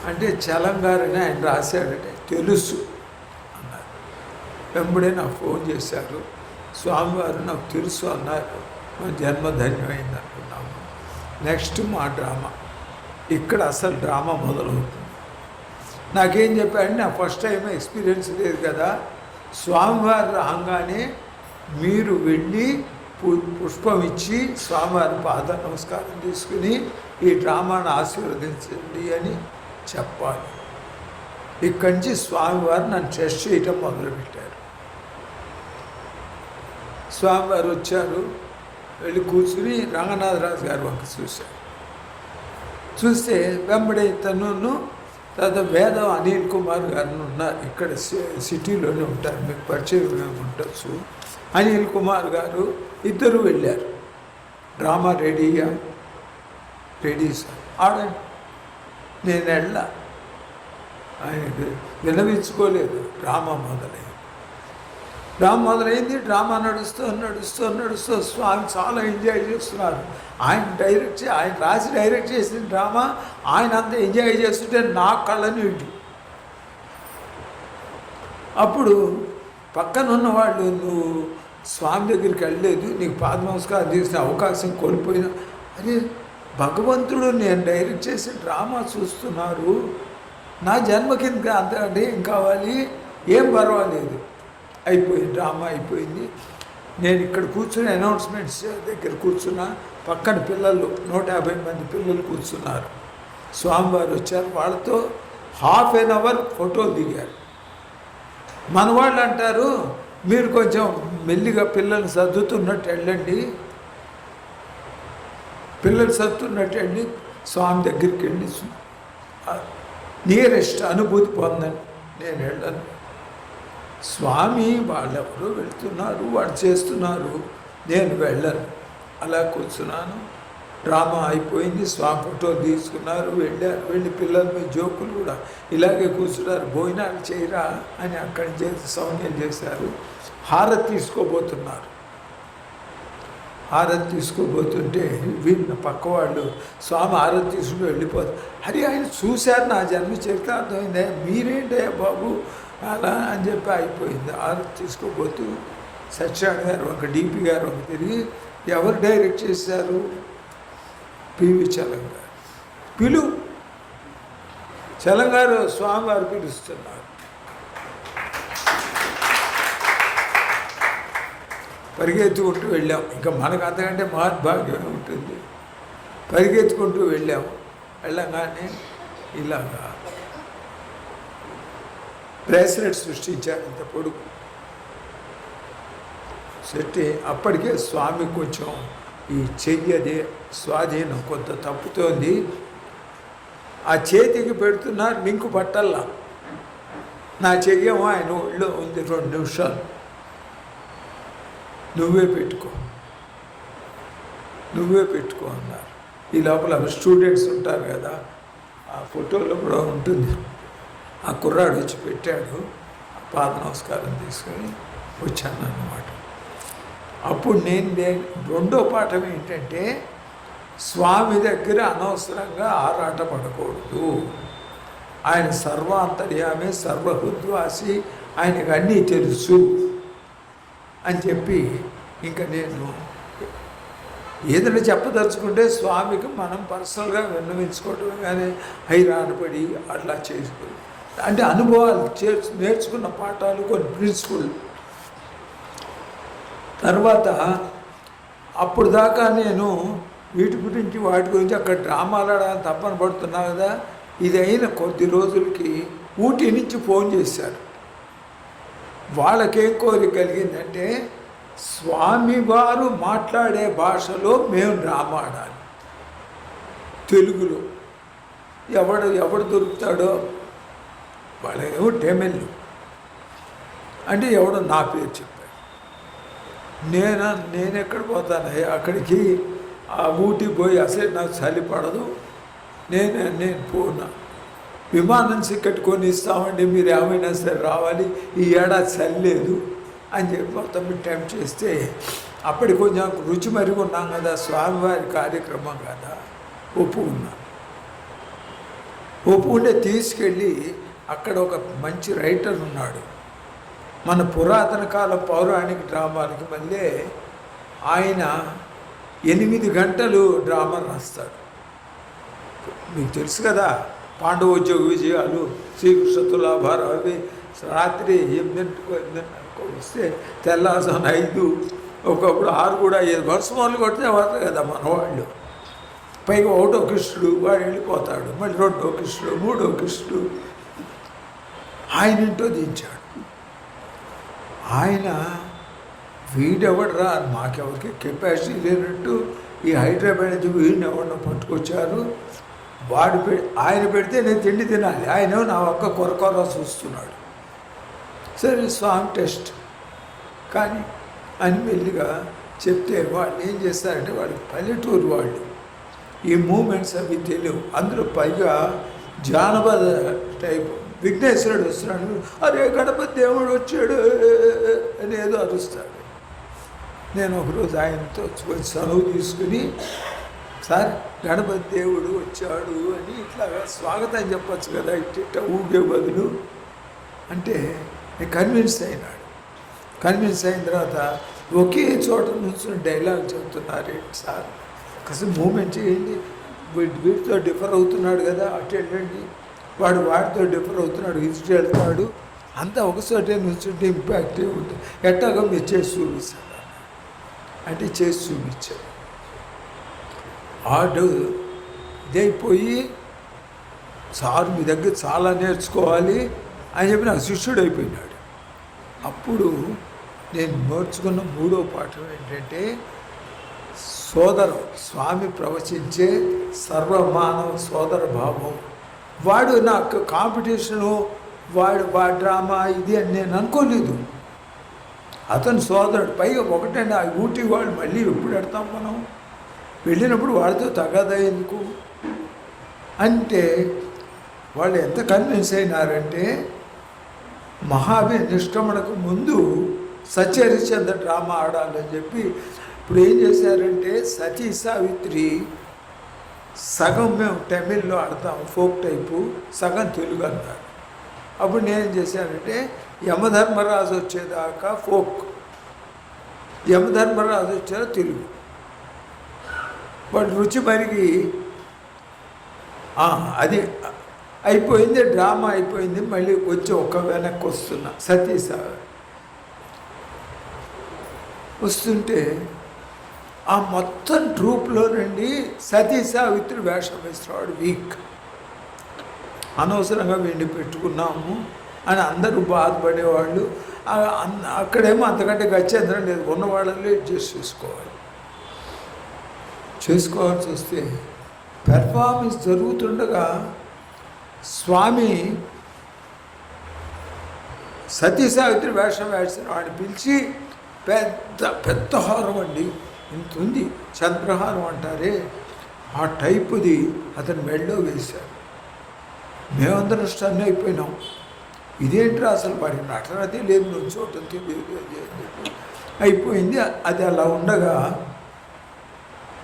అంటే చలంగారని ఆయన రాశాడంటే తెలుసు అన్నారు. వెంబడే నాకు ఫోన్ చేశారు, స్వామివారు నాకు తెలుసు అన్నారు, మా జన్మ ధన్యమైంది అనుకున్నాము. నెక్స్ట్ మా డ్రామా, ఇక్కడ అసలు డ్రామా మొదలవుతుంది. నాకేం చెప్పాడంటే, నా ఫస్ట్ టైం ఎక్స్పీరియన్స్ లేదు కదా, స్వామివారు రాగానే మీరు వెళ్ళి పుష్పం ఇచ్చి స్వామివారి పాద నమస్కారం తీసుకుని ఈ డ్రామాను ఆశీర్వదించండి అని చెప్పాలి. ఇక్కడి నుంచి స్వామివారు నన్ను టెస్ట్ చేయటం మొదలుపెట్టారు. స్వామివారు వచ్చారు, వెళ్ళి కూర్చుని రంగనాథరాజు గారు వంక చూశారు. చూస్తే వెంబడే తను తర్వాత వేదం అనిల్ కుమార్ గారు ఉన్నారు, ఇక్కడ సిటీలోనే ఉంటారు, మీకు పరిచయం ఉండొచ్చు. అనిల్ కుమార్ గారు ఇద్దరు వెళ్ళారు. డ్రామా రెడీయా? Ready sir. ఆడండి. నేను వెళ్ళా, ఆయనకి వినవించుకోలేదు. డ్రామా మొదలైంది. డ్రామా నడుస్తూ స్వామి చాలా ఎంజాయ్ చేస్తున్నారు. ఆయన రాసి డైరెక్ట్ చేసిన డ్రామా ఆయన అంతా ఎంజాయ్ చేస్తుంటే నా కళ్ళ నీళ్ళు. అప్పుడు పక్కన ఉన్నవాళ్ళు, నువ్వు స్వామి దగ్గరికి వెళ్ళలేదు, నీకు పాద నమస్కారం చేసిన అవకాశం కోల్పోయినా. అరే భగవంతుడు నేను డైరెక్ట్ చేసిన డ్రామా చూస్తున్నారు, నా జన్మ కింద అంత అంటే ఏం కావాలి, ఏం పర్వాలేదు. అయిపోయింది, డ్రామా అయిపోయింది. నేను ఇక్కడ కూర్చుని అనౌన్స్మెంట్స్ దగ్గర కూర్చున్నా, పక్కన పిల్లలు 150 మంది పిల్లలు కూర్చున్నారు. స్వామివారు వచ్చారు, వాళ్ళతో ½ an hour ఫోటోలు దిగారు. మన వాళ్ళు అంటారు, మీరు కొంచెం మెల్లిగా పిల్లలు సర్దుతున్నట్టు వెళ్ళండి, పిల్లలు సర్దుతున్నట్టు వెళ్ళి స్వామి దగ్గరికి వెళ్ళి నియరెస్ట్ అనుభూతి పొందండి. నేను వెళ్ళను. స్వామి వాళ్ళెవరో వెళ్తున్నారు, వాళ్ళు చేస్తున్నారు, నేను వెళ్ళను. అలా కూర్చున్నాను. డ్రామా అయిపోయింది, స్వామి ఫోటో తీసుకున్నారు, వెళ్ళారు. వెళ్ళి పిల్లల మీద జోకులు కూడా ఇలాగే కూర్చున్నారు. భోజనాలు చేయరా అని అక్కడి చేసి సౌండ్యం చేశారు. హారతి తీసుకోబోతున్నారు. హారతి తీసుకోబోతుంటే వీళ్ళ పక్క వాళ్ళు స్వామి హారతి తీసుకుని వెళ్ళిపోతారు. అది ఆయన చూశారు, నా జన్మ చరిత్ర అర్థమైంది, మీరేంటే బాబు అలా అని చెప్పి అయిపోయింది. హారతి తీసుకోబోతూ సత్యనారాయణ గారు ఒక డిపి గారు ఒక తిరిగి, ఎవరు డైరెక్ట్ చేశారు? పివి చలం గారు. చలం గారు స్వామివారు పిలుస్తున్నారు. పరిగెత్తుకుంటూ వెళ్ళాం. ఇంకా మనకు అంతకంటే మహద్భాగ్యం ఉంటుంది. పరిగెత్తుకుంటూ వెళ్ళంగానే ఇలాగా బ్రేస్లెట్ సృష్టించారు, ఇంత పొడుగు సెట్టి. అప్పటికే స్వామి కొంచెం ఈ చెయ్యది స్వాధీనం కొంత తప్పుతోంది. ఆ చేతికి పెడుతున్నారు, లింకు పట్టల్లా. నా చెయ్యేమో ఆయన ఒళ్ళో ఉంది. 2 నిమిషాలు నువ్వే పెట్టుకో. నువ్వే పెట్టుకో అన్నారు. ఈ లోపల స్టూడెంట్స్ ఉంటారు కదా, ఆ ఫోటోలో కూడా ఉంటుంది. ఆ కుర్రాడు వచ్చి పెట్టాడు, పాద నమస్కారం తీసుకొని వచ్చాను అన్నమాట. అప్పుడు నేను రెండో పాఠం ఏంటంటే, స్వామి దగ్గర అనవసరంగా ఆరాట పడకూడదు. ఆయన సర్వాంతర్యామి, సర్వహృద్వాసి, ఆయనకు అన్నీ తెలుసు అని చెప్పి, ఇంకా నేను ఏదైనా చెప్పదలుచుకుంటే స్వామికి మనం పర్సనల్గా విన్నవించుకోవటం, కానీ హైరాణపడి అట్లా చేసుకోవాలి. అంటే అనుభవాలు నేర్చుకున్న పాఠాలు, కొన్ని ప్రిన్సిపల్. తర్వాత అప్పుడు దాకా నేను వీటి గురించి వాటి గురించి అక్కడ డ్రామాలు ఆడాలని తప్పన పడుతున్నా కదా. ఇది అయిన కొద్ది రోజులకి ఊటీ నుంచి ఫోన్ చేశారు. వాళ్ళకేం కోరిక కలిగిందంటే, స్వామివారు మాట్లాడే భాషలో మేము డ్రామా ఆడాలి, తెలుగులో. ఎవడు దొరుకుతాడో, వాళ్ళేమో టెమిల్ అంటే ఎవడో నా పేరు చెప్పాడు. నేను ఎక్కడ పోతాను అక్కడికి, ఆ ఊటీ పోయి అసలు నాకు చలి పడదు, నేను పోనా, విమానం టికెట్ కొని ఇస్తామండి, మీరు ఏమైనా సరే రావాలి, ఈ ఏడాది చలి లేదు అని చెప్పి మొత్తం టెంప్ట్ చేస్తే, అప్పటికి కొంచెం రుచి మరిగి ఉన్నాం కదా, స్వామివారి కార్యక్రమం కదా, ఒప్పుకుంటే తీసుకెళ్ళి అక్కడ ఒక మంచి రైటర్ ఉన్నాడు. మన పురాతన కాలం పౌరాణిక డ్రామాలకి మళ్ళీ ఆయన 8 గంటలు డ్రామా రాస్తాడు. మీకు తెలుసు కదా, పాండవోద్యోగ విజయాలు, శ్రీకృష్ణ తులాభారం, అవి రాత్రి 8 వస్తే తెల్లారుజామున 5, ఒకప్పుడు 6 కూడా 7 వర్షం మొదలు కొడితే వస్తారు కదా మనవాళ్ళు. పైగా 1వ కృష్ణుడు వాడు వెళ్ళిపోతాడు, మళ్ళీ 2వ కృష్ణుడు, 3వ కృష్ణుడు. ఆయన ఇంటో దించాడు. ఆయన వీడెవడరా, మాకెవరికి కెపాసిటీ లేనట్టు ఈ హైదరాబాద్ నుంచి వీడిని ఎవరినో పట్టుకొచ్చారు, ఆయన పెడితే నేను తిండి తినాలి, ఆయన నా ఒక్క కొరకొర చూస్తున్నాడు. సరే స్వామి టెస్ట్ కానీ అని మెల్లిగా చెప్తే వాళ్ళు ఏం చేస్తారంటే, వాళ్ళు పల్లెటూరు వాళ్ళు, ఈ మూమెంట్స్ అవి తెలియవు. అందులో పైగా జానపద టైపు. విఘ్నేశ్వరుడు వస్తున్నాడు, అరే గణపతి దేవుడు వచ్చాడు అని ఏదో అరుస్తాడు. నేను ఒకరోజు ఆయనతో సెలవు తీసుకుని, సార్ గణపతి దేవుడు వచ్చాడు అని ఇట్లాగా స్వాగతం చెప్పచ్చు కదా, ఇట్ట ఊగే బదులు అంటే నేను కన్విన్స్ అయినాడు. కన్విన్స్ అయిన తర్వాత ఒకే చోట నుంచి డైలాగ్ చెబుతున్నారేంటి సార్, అసలు మూమెంట్ చేయండి, వీటితో డిఫర్ అవుతున్నాడు కదా, అటు వెళ్ళండి, వాడితో డిఫర్ అవుతున్నాడు, ఇటు వెళ్తాడు, అంతా ఒకసారి నుంచుంటే ఇంపాక్ట్ ఉంటుంది, ఎట్టాగో మీరు చేసి చూపిస్తాడు అంటే చేసి చూపించాడు. ఆడు ఇదైపోయి, సార్ మీ దగ్గర చాలా నేర్చుకోవాలి అని చెప్పి నాకు శిష్యుడు అయిపోయినాడు. అప్పుడు నేను నేర్చుకున్న 3వ పాఠం ఏంటంటే, స్వామి ప్రవచించే సర్వమానవ సోదర భావం. వాడు నాకు కాంపిటీషను, వాడి డ్రామా ఇది అని నేను అనుకోలేదు. అతను సోదరుడు. పైగా ఒకటండి, ఆ ఊటీ వాళ్ళు మళ్ళీ ఎప్పుడు పెడతాం మనం, వెళ్ళినప్పుడు వాడితో తగదా ఎందుకు అంటే, వాళ్ళు ఎంత కన్విన్స్ అయినారంటే, మహావీర్ నిష్క్రమణకు ముందు సత్యహరిశ్చంద్ర డ్రామా ఆడాలని చెప్పి ఇప్పుడు ఏం చేశారంటే, సతీ సావిత్రి సగం మేము తమిళ్లో ఆడతాం ఫోక్ టైపు, సగం తెలుగు అన్నారు. అప్పుడు నేనేం చేశానంటే, యమధర్మరాజు వచ్చేదాకా ఫోక్, యమధర్మరాజు వచ్చేదా తెలుగు. వాడు రుచి మరిగి అది అయిపోయింది, డ్రామా అయిపోయింది. మళ్ళీ వచ్చి వెనక్కి వస్తున్నా, సతీస వస్తుంటే ఆ మొత్తం ట్రూప్లో నుండి సతీ సావిత్రి వేషం వేస్తున్నాడు. వీక్, అనవసరంగా వెండి పెట్టుకున్నాము అని అందరూ బాధపడేవాళ్ళు. అక్కడేమో అంతకంటే గచ్చేంద్రం లేదు, ఉన్నవాళ్ళలో అడ్జస్ట్ చేసుకోవాల్సి వస్తే, పెర్ఫార్మెన్స్ జరుగుతుండగా స్వామి సతీ సావిత్రి వేషం వేసిన వాడిని పిలిచి, పెద్ద హారం అండి, ఇంత ఉంది, చంద్రహారం అంటారే ఆ టైపుది అతను మెడలో వేశారు. మేమందరం స్టన్ అయిపోయినాం. ఇదేంట్రా అసలు వాడి నటనది లేదు, నువ్వు చూడటం తెలియదు అయిపోయింది. అది అలా ఉండగా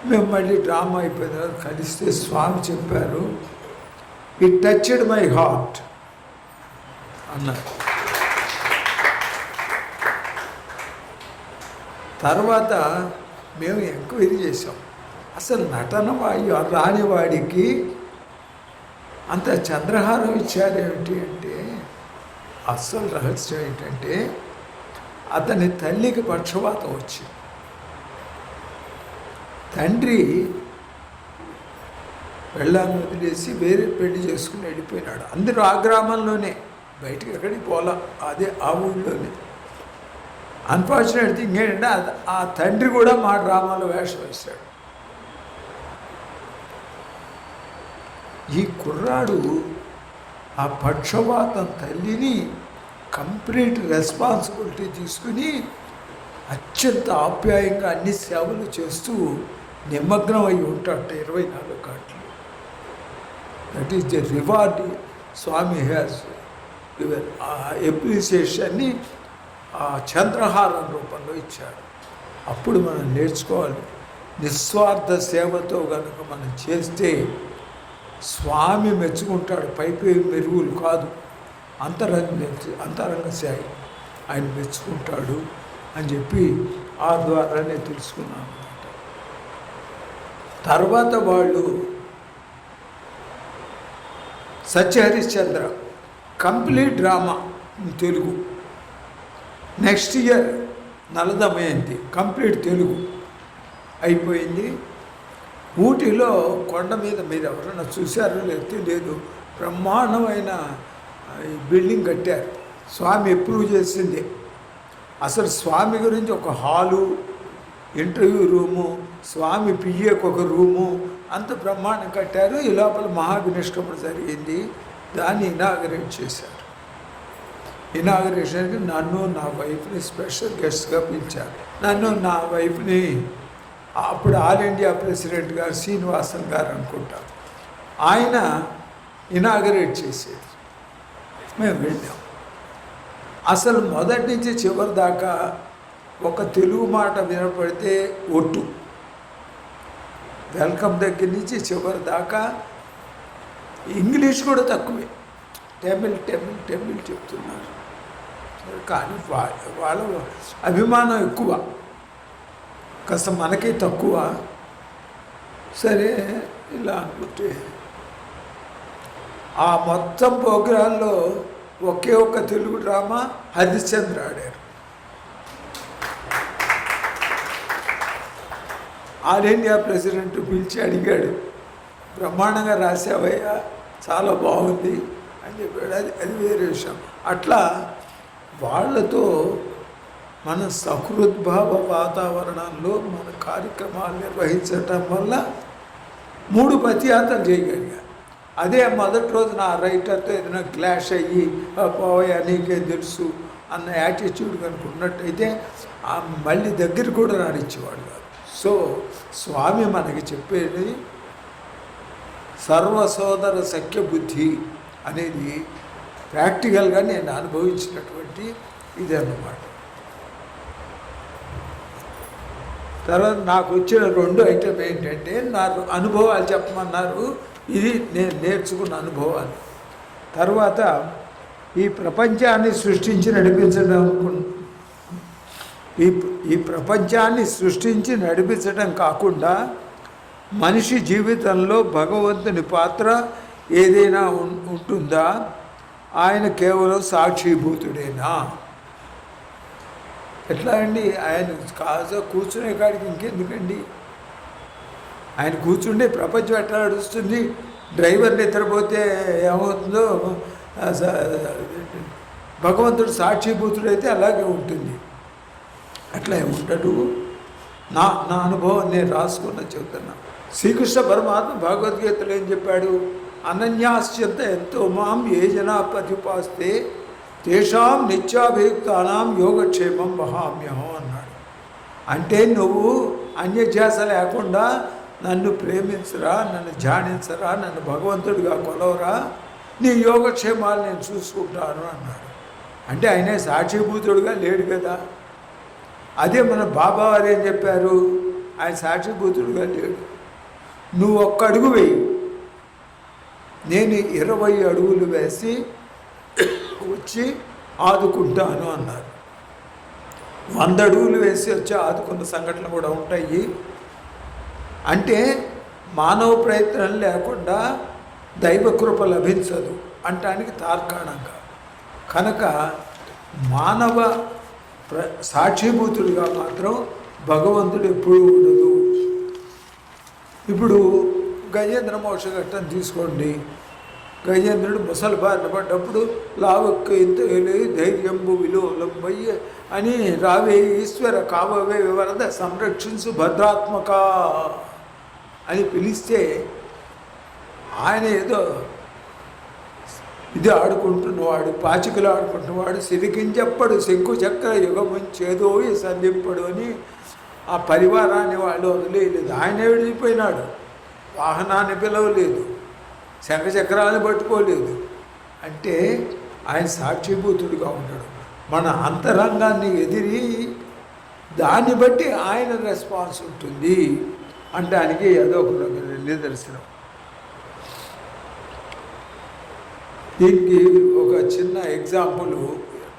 మేము మళ్ళీ డ్రామా అయిపోయిన తర్వాత కలిస్తే స్వామి చెప్పారు, ఇట్ టచ్డ్ మై హార్ట్ అన్నారు. తర్వాత మేము ఎంక్వైరీ చేసాం, అసలు నటన రానివాడికి అంత చంద్రహారం ఇచ్చారేమిటి అంటే, అస్సలు రహస్యం ఏంటంటే అతని తల్లికి పక్షవాతం వచ్చింది. తండ్రి పెళ్ళాన్ని వదిలేసి వేరే పెళ్లి చేసుకుని వెళ్ళిపోయినాడు. అందరూ ఆ గ్రామంలోనే, బయటికి ఎక్కడికి పోలా, అదే ఆ ఊళ్ళోనే. అన్ఫార్చునేట్ థింగ్ ఏంటంటే ఆ తండ్రి కూడా మా డ్రామాలో వేషం వేశాడు. ఈ కుర్రాడు ఆ పక్షవాతం తల్లిని కంప్లీట్ రెస్పాన్సిబిలిటీ తీసుకుని అత్యంత ఆప్యాయంగా అన్ని సేవలు చేస్తూ నిమగ్నం అయి ఉంటాడట 24 గంటలు. That is the reward Swami has given. ఆ ఎప్రిసియేషన్ని ఆ చంద్రహారం రూపంలో ఇచ్చాడు. అప్పుడు మనం నేర్చుకోవాలి, నిస్వార్థ సేవతో కనుక మనం చేస్తే స్వామి మెచ్చుకుంటాడు. పైపై మెరుగులు కాదు, అంతరంగ సాయి ఆయన మెచ్చుకుంటాడు అని చెప్పి ఆ ద్వారానే తెలుసుకున్నాను అన్నమాట. తర్వాత వాళ్ళు Satyaharishchandra complete drama Telugu. Next year Naladamayanti complete Telugu అయిపోయింది. ఊటీలో కొండ మీద మీరు ఎవరైనా చూశారో లేదు తెలియదు, బ్రహ్మాండమైన బిల్డింగ్ కట్టారు. స్వామి అప్రూవ్ చేసింది. అసలు స్వామి గురించి ఒక హాలు, ఇంటర్వ్యూ రూము, స్వామి పియ్యకు ఒక రూము, అంత బ్రహ్మాండం కట్టారు. ఈ లోపల మహావినిష్కరణ జరిగింది. దాన్ని ఇనాగరేట్ చేశారు. ఇనాగరేషన్కి నన్ను నా వైఫ్ని స్పెషల్ గెస్ట్గా పిలిచారు. నన్ను నా వైఫ్ని అప్పుడు ఆల్ ఇండియా ప్రెసిడెంట్ గారు శ్రీనివాసన్ గారు అనుకుంటారు, ఆయన ఇనాగరేట్ చేసేది. మేము వెళ్ళాం. అసలు మొదటి నుంచి చివరి దాకా ఒక తెలుగు మాట వినపడితే ఒట్టు. వెల్కమ్ దగ్గర నుంచి చివరి దాకా ఇంగ్లీష్ కూడా తక్కువే, టెమిల్ టెమిల్ టెమిల్ చెప్తున్నారు. కానీ వాళ్ళ అభిమానం ఎక్కువ, కాస్త మనకి తక్కువ. సరే ఇలా అనుకుంటే ఆ మొత్తం ప్రోగ్రాంలో ఒకే ఒక్క తెలుగు డ్రామా హరిశ్చంద్ర ఆడారు. ఆల్ ఇండియా ప్రెసిడెంట్ పిలిచి అడిగాడు, బ్రహ్మాండంగా రాసావయ్యా, చాలా బాగుంది అని చెప్పాడు. అది వేరే విషయం. అట్లా వాళ్ళతో మన సహృద్భావ వాతావరణంలో మన కార్యక్రమాలు నిర్వహించటం వల్ల 3 పతియాత్రలు చేయగలిగా. అదే మొదటి రోజు నా రైటర్తో ఏదైనా క్లాష్ అయ్యి పోయా నీకే తెలుసు అన్న యాటిట్యూడ్ కనుక ఉన్నట్టయితే మళ్ళీ దగ్గర కూడా రానిచ్చేవాడు కాదు. సో స్వామి మనకి చెప్పేది సర్వసోదర సఖ్య బుద్ధి అనేది ప్రాక్టికల్గా నేను అనుభవించినటువంటి ఇది అన్నమాట. తర్వాత నాకు వచ్చిన 2 ఐటమ్ ఏంటంటే, నా అనుభవాలు చెప్పమన్నారు. ఇది నేను నేర్చుకున్న అనుభవాలు. తర్వాత ఈ ప్రపంచాన్ని సృష్టించి నడిపించడం, ఈ ప్రపంచాన్ని సృష్టించి నడిపించడం కాకుండా మనిషి జీవితంలో భగవంతుని పాత్ర ఏదైనా ఉంటుందా? ఆయన కేవలం సాక్షిభూతుడేనా? ఎట్లా అండి? ఆయన కాజా కూర్చునే కాడికి ఇంకెందుకండి? ఆయన కూర్చుంటే ప్రపంచం ఎట్లా నడుస్తుంది? డ్రైవర్ నిద్రపోతే ఏమవుతుందో భగవంతుడు సాక్షిభూతుడైతే అలాగే ఉంటుంది. అట్లా ఏముంటాడు? నా అనుభవం నేను రాసుకున్న చెబుతున్నా. శ్రీకృష్ణ పరమాత్మ భగవద్గీతలో ఏం చెప్పాడు? అనన్యాశ్చంత ఎంతో మాం ఏ జనా ప్రతిపాస్తే తేషాం నిత్యాభియుక్తానాం యోగక్షేమం వహామ్యహం అన్నాడు. అంటే నువ్వు అన్యధ్యాస లేకుండా నన్ను ప్రేమించరా, నన్ను ధ్యానించరా, నన్ను భగవంతుడిగా కొలవరా, నీ యోగక్షేమాలు నేను చూసుకుంటాను అన్నాడు. అంటే ఆయనే సాక్షిభూతుడుగా లేడు కదా. అదే మన బాబా వారు ఏం చెప్పారు, ఆయన సాక్షిభూతుడుగా లేడు. నువ్వు 1 అడుగు వేయి, నేను 20 అడుగులు వేసి వచ్చి ఆదుకుంటాను అన్నారు. 100 అడుగులు వేసి వచ్చి ఆదుకున్న సంఘటనలు కూడా ఉంటాయి. అంటే మానవ ప్రయత్నం లేకుండా దైవకృప లభించదు అంటానికి తార్కాణంగా. కనుక మానవ సాక్షిభూతుడిగా మాత్రం భగవంతుడు ఎప్పుడూ ఉండదు. ఇప్పుడు గజేంద్ర మోక్ష ఘట్టం తీసుకోండి. గజేంద్రుడు ముసలి బారిన పడ్డప్పుడు లావక్క ఇంత ధైర్యంబు విలోలంబయ్య అని రావే ఈశ్వర కావవే వరద సంరక్షించు భద్రాత్మక అని పిలిస్తే ఆయన ఏదో ఇది ఆడుకుంటున్నవాడు, పాచికలు ఆడుకుంటున్నవాడు, సిరికించెప్పడు శంకు చక్ర యుగముంచేదో సంధింపడు అని ఆ పరివారాన్ని వాళ్ళు వదిలేయలేదు. ఆయనే వెళ్ళిపోయినాడు, వాహనాన్ని పిలవలేదు, శంఖచక్రాన్ని పట్టుకోలేదు. అంటే ఆయన సాక్షిభూతుడిగా ఉన్నాడు. మన అంతరంగాన్ని ఎదిరి దాన్ని బట్టి ఆయన రెస్పాన్స్ ఉంటుంది అనడానికి అదొక నిదర్శనం. దీనికి ఒక చిన్న ఎగ్జాంపుల్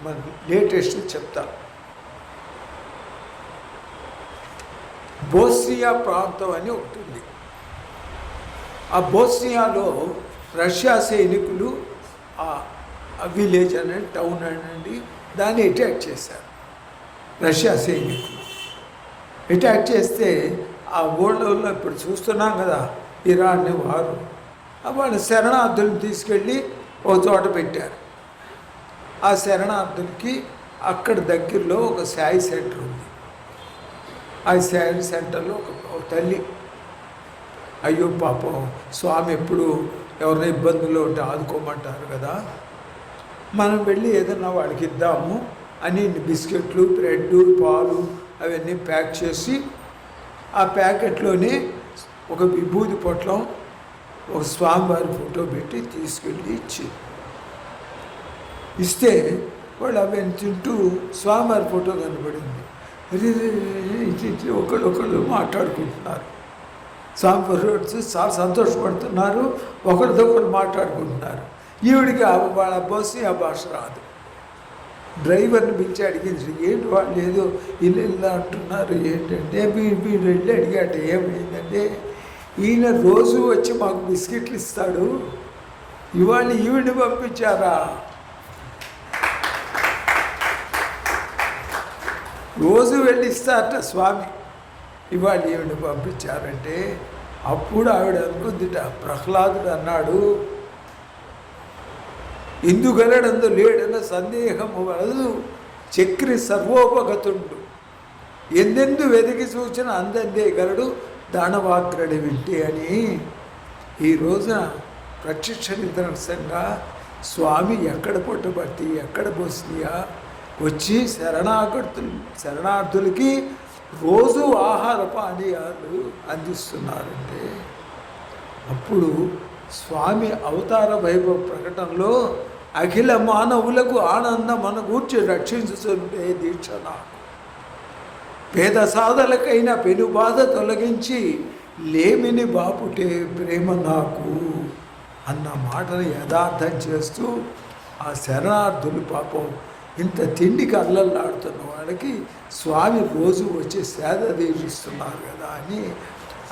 మన లేటెస్ట్ చెప్తా. బోస్నియా ప్రాంతం అని ఒకటి ఉంది. ఆ బోస్నియాలో రష్యా సైనికులు ఆ విలేజ్ అనండి, టౌన్ అనండి, దాన్ని అటాక్ చేశారు. రష్యా సైనికులు అటాక్ చేస్తే ఆ ఊళ్ళో ఇప్పుడు చూస్తున్నాం కదా, ఇరాన్ వారు వాళ్ళ శరణార్థులను తీసుకెళ్ళి ఒక చోట పెట్టారు. ఆ శరణార్థులకి అక్కడ దగ్గరలో ఒక సాయి సెంటర్ ఉంది. ఆ సాయి సెంటర్లో ఒక తల్లి, అయ్యో పాపం స్వామి ఎప్పుడు ఎవరైనా ఇబ్బందుల్లో ఉంటే ఆదుకోమంటారు కదా, మనం వెళ్ళి ఏదన్నా వాడికి ఇద్దాము అని బిస్కెట్లు, బ్రెడ్, పాలు అవన్నీ ప్యాక్ చేసి ఆ ప్యాకెట్లోనే ఒక విభూతి పొట్లం, ఒక స్వామివారి ఫోటో పెట్టి తీసుకెళ్ళి ఇస్తే వాళ్ళు అవన్నీ తింటూ స్వామివారి ఫోటో కనబడింది. ఒకళ్ళు మాట్లాడుకుంటున్నారు. స్వామివారి చూసి చాలా సంతోషపడుతున్నారు, ఒకరితో ఒకరు మాట్లాడుకుంటున్నారు. ఈవిడికి వాళ్ళ బోస్నియా భాష రాదు. డ్రైవర్ని పిలిచి అడిగింది, ఏంటి వాళ్ళు ఏదో ఇల్లు అంటున్నారు ఏంటంటే, మీరు వెళ్ళి అడిగాట ఏమైందంటే, ఈయన రోజు వచ్చి మాకు బిస్కెట్లు ఇస్తాడు, ఇవాళ ఈవిడిని పంపించారా, రోజు వెళ్ళి ఇస్తారట స్వామి, ఇవాళ ఈవిడిని పంపించారంటే అప్పుడు ఆవిడ అనుకుందిట, ప్రహ్లాదుడు అన్నాడు, ఇందుగలడందు లేడన్న సందేహము వలదు, చక్రి సర్వోపగతుండు, ఎందెందు వెతికి సూచన అందందే గలడు, దానవాగ్రడి వింటే అని. ఈ రోజున ప్రత్యక్ష నిదర్శనంగా స్వామి ఎక్కడ పుట్టబట్టి ఎక్కడ బోస్నియా వచ్చి శరణార్థులకి రోజు ఆహార పానీయాలు అందిస్తున్నారంటే, అప్పుడు స్వామి అవతార వైభవ ప్రకటనలో అఖిల మానవులకు ఆనందం మన గూర్చి రక్షించుతుంటే దీక్ష నాకు, పేద సాధలకైన పెనుబాధ తొలగించి లేమిని బాపుటే ప్రేమ నాకు అన్న మాటను యథార్థం చేస్తూ ఆ శరణార్థులు పాపం ఇంత తిండికి అల్లల్లాడుతున్న వాళ్ళకి స్వామి రోజు వచ్చి సేద తీరుస్తున్నారు కదా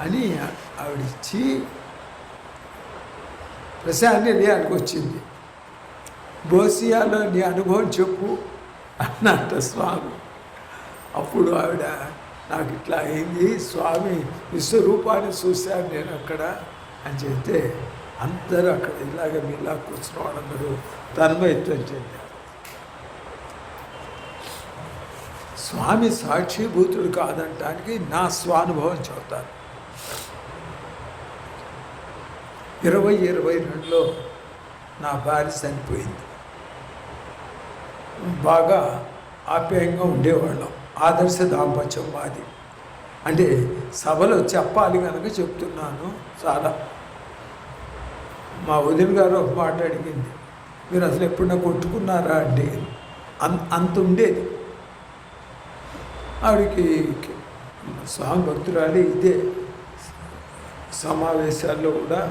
అని ఆవిడిచ్చి ప్రశాంతి వచ్చింది. బోసియాలో నీ అనుభవం చెప్పు అన్నట్ట స్వామి. అప్పుడు ఆవిడ, నాకు ఇట్లా అయింది స్వామి, విశ్వరూపాన్ని చూశాను నేను అక్కడ అని చెప్తే, అందరూ అక్కడ ఇలాగ మీలా కూర్చున్న వాళ్ళందరూ తన్మయత్వం చెందారు. స్వామి సాక్షిభూతుడు కాదంటానికి నా స్వానుభవం చెబుతాను. 2022లో నా భార్య చనిపోయింది. బాగా ఆప్యాయంగా ఉండేవాళ్ళం, ఆదర్శ దాంపత్యం మాది. అంటే సభలో చెప్పాలి కనుక చెప్తున్నాను. చాలా మా వదిన గారు ఒక మాట అడిగింది, మీరు అసలు ఎప్పుడన్నా కొట్టుకున్నారా అంటే అంత ఉండేది ఆవిడకి. స్వామి భక్తురాలి ఇదే సమావేశాల్లో కూడా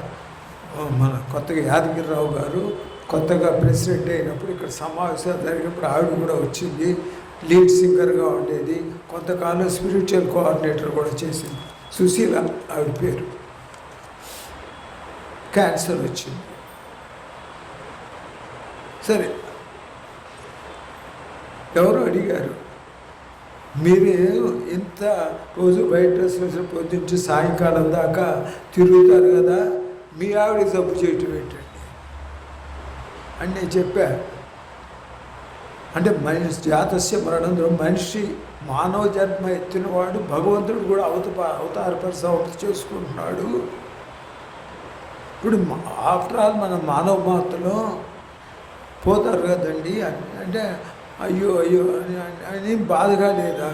మన కొత్తగా యాదగిరిరావు గారు కొత్తగా ప్రెసిడెంట్ అయినప్పుడు ఇక్కడ సమావేశాలు జరిగినప్పుడు ఆవిడ కూడా వచ్చింది. లీడ్ సింగర్గా ఉండేది, కొంతకాలం స్పిరిచువల్ కోఆర్డినేటర్ కూడా చేసింది. సుశీల ఆవిడ పేరు. క్యాన్సర్ వచ్చింది. సరే, ఎవరు అడిగారు, మీరే ఇంత రోజు బయట డ్రెస్ వేసిన పొద్దుంచి సాయంకాలం దాకా తిరుగుతారు కదా, మీ ఆవిడ జబ్బు చేయటం ఏంటండి అని నేను చెప్పా. అంటే మనిషి జాతస్య మరణంలో మనిషి మానవ జన్మ ఎత్తినవాడు భగవంతుడు కూడా అవతారపరిచి చేసుకుంటున్నాడు. ఇప్పుడు ఆఫ్టర్ ఆల్ మన మానవ మాతలో పోతారు కదండి అంటే అయ్యో అయ్యో అని బాధగా లేదా?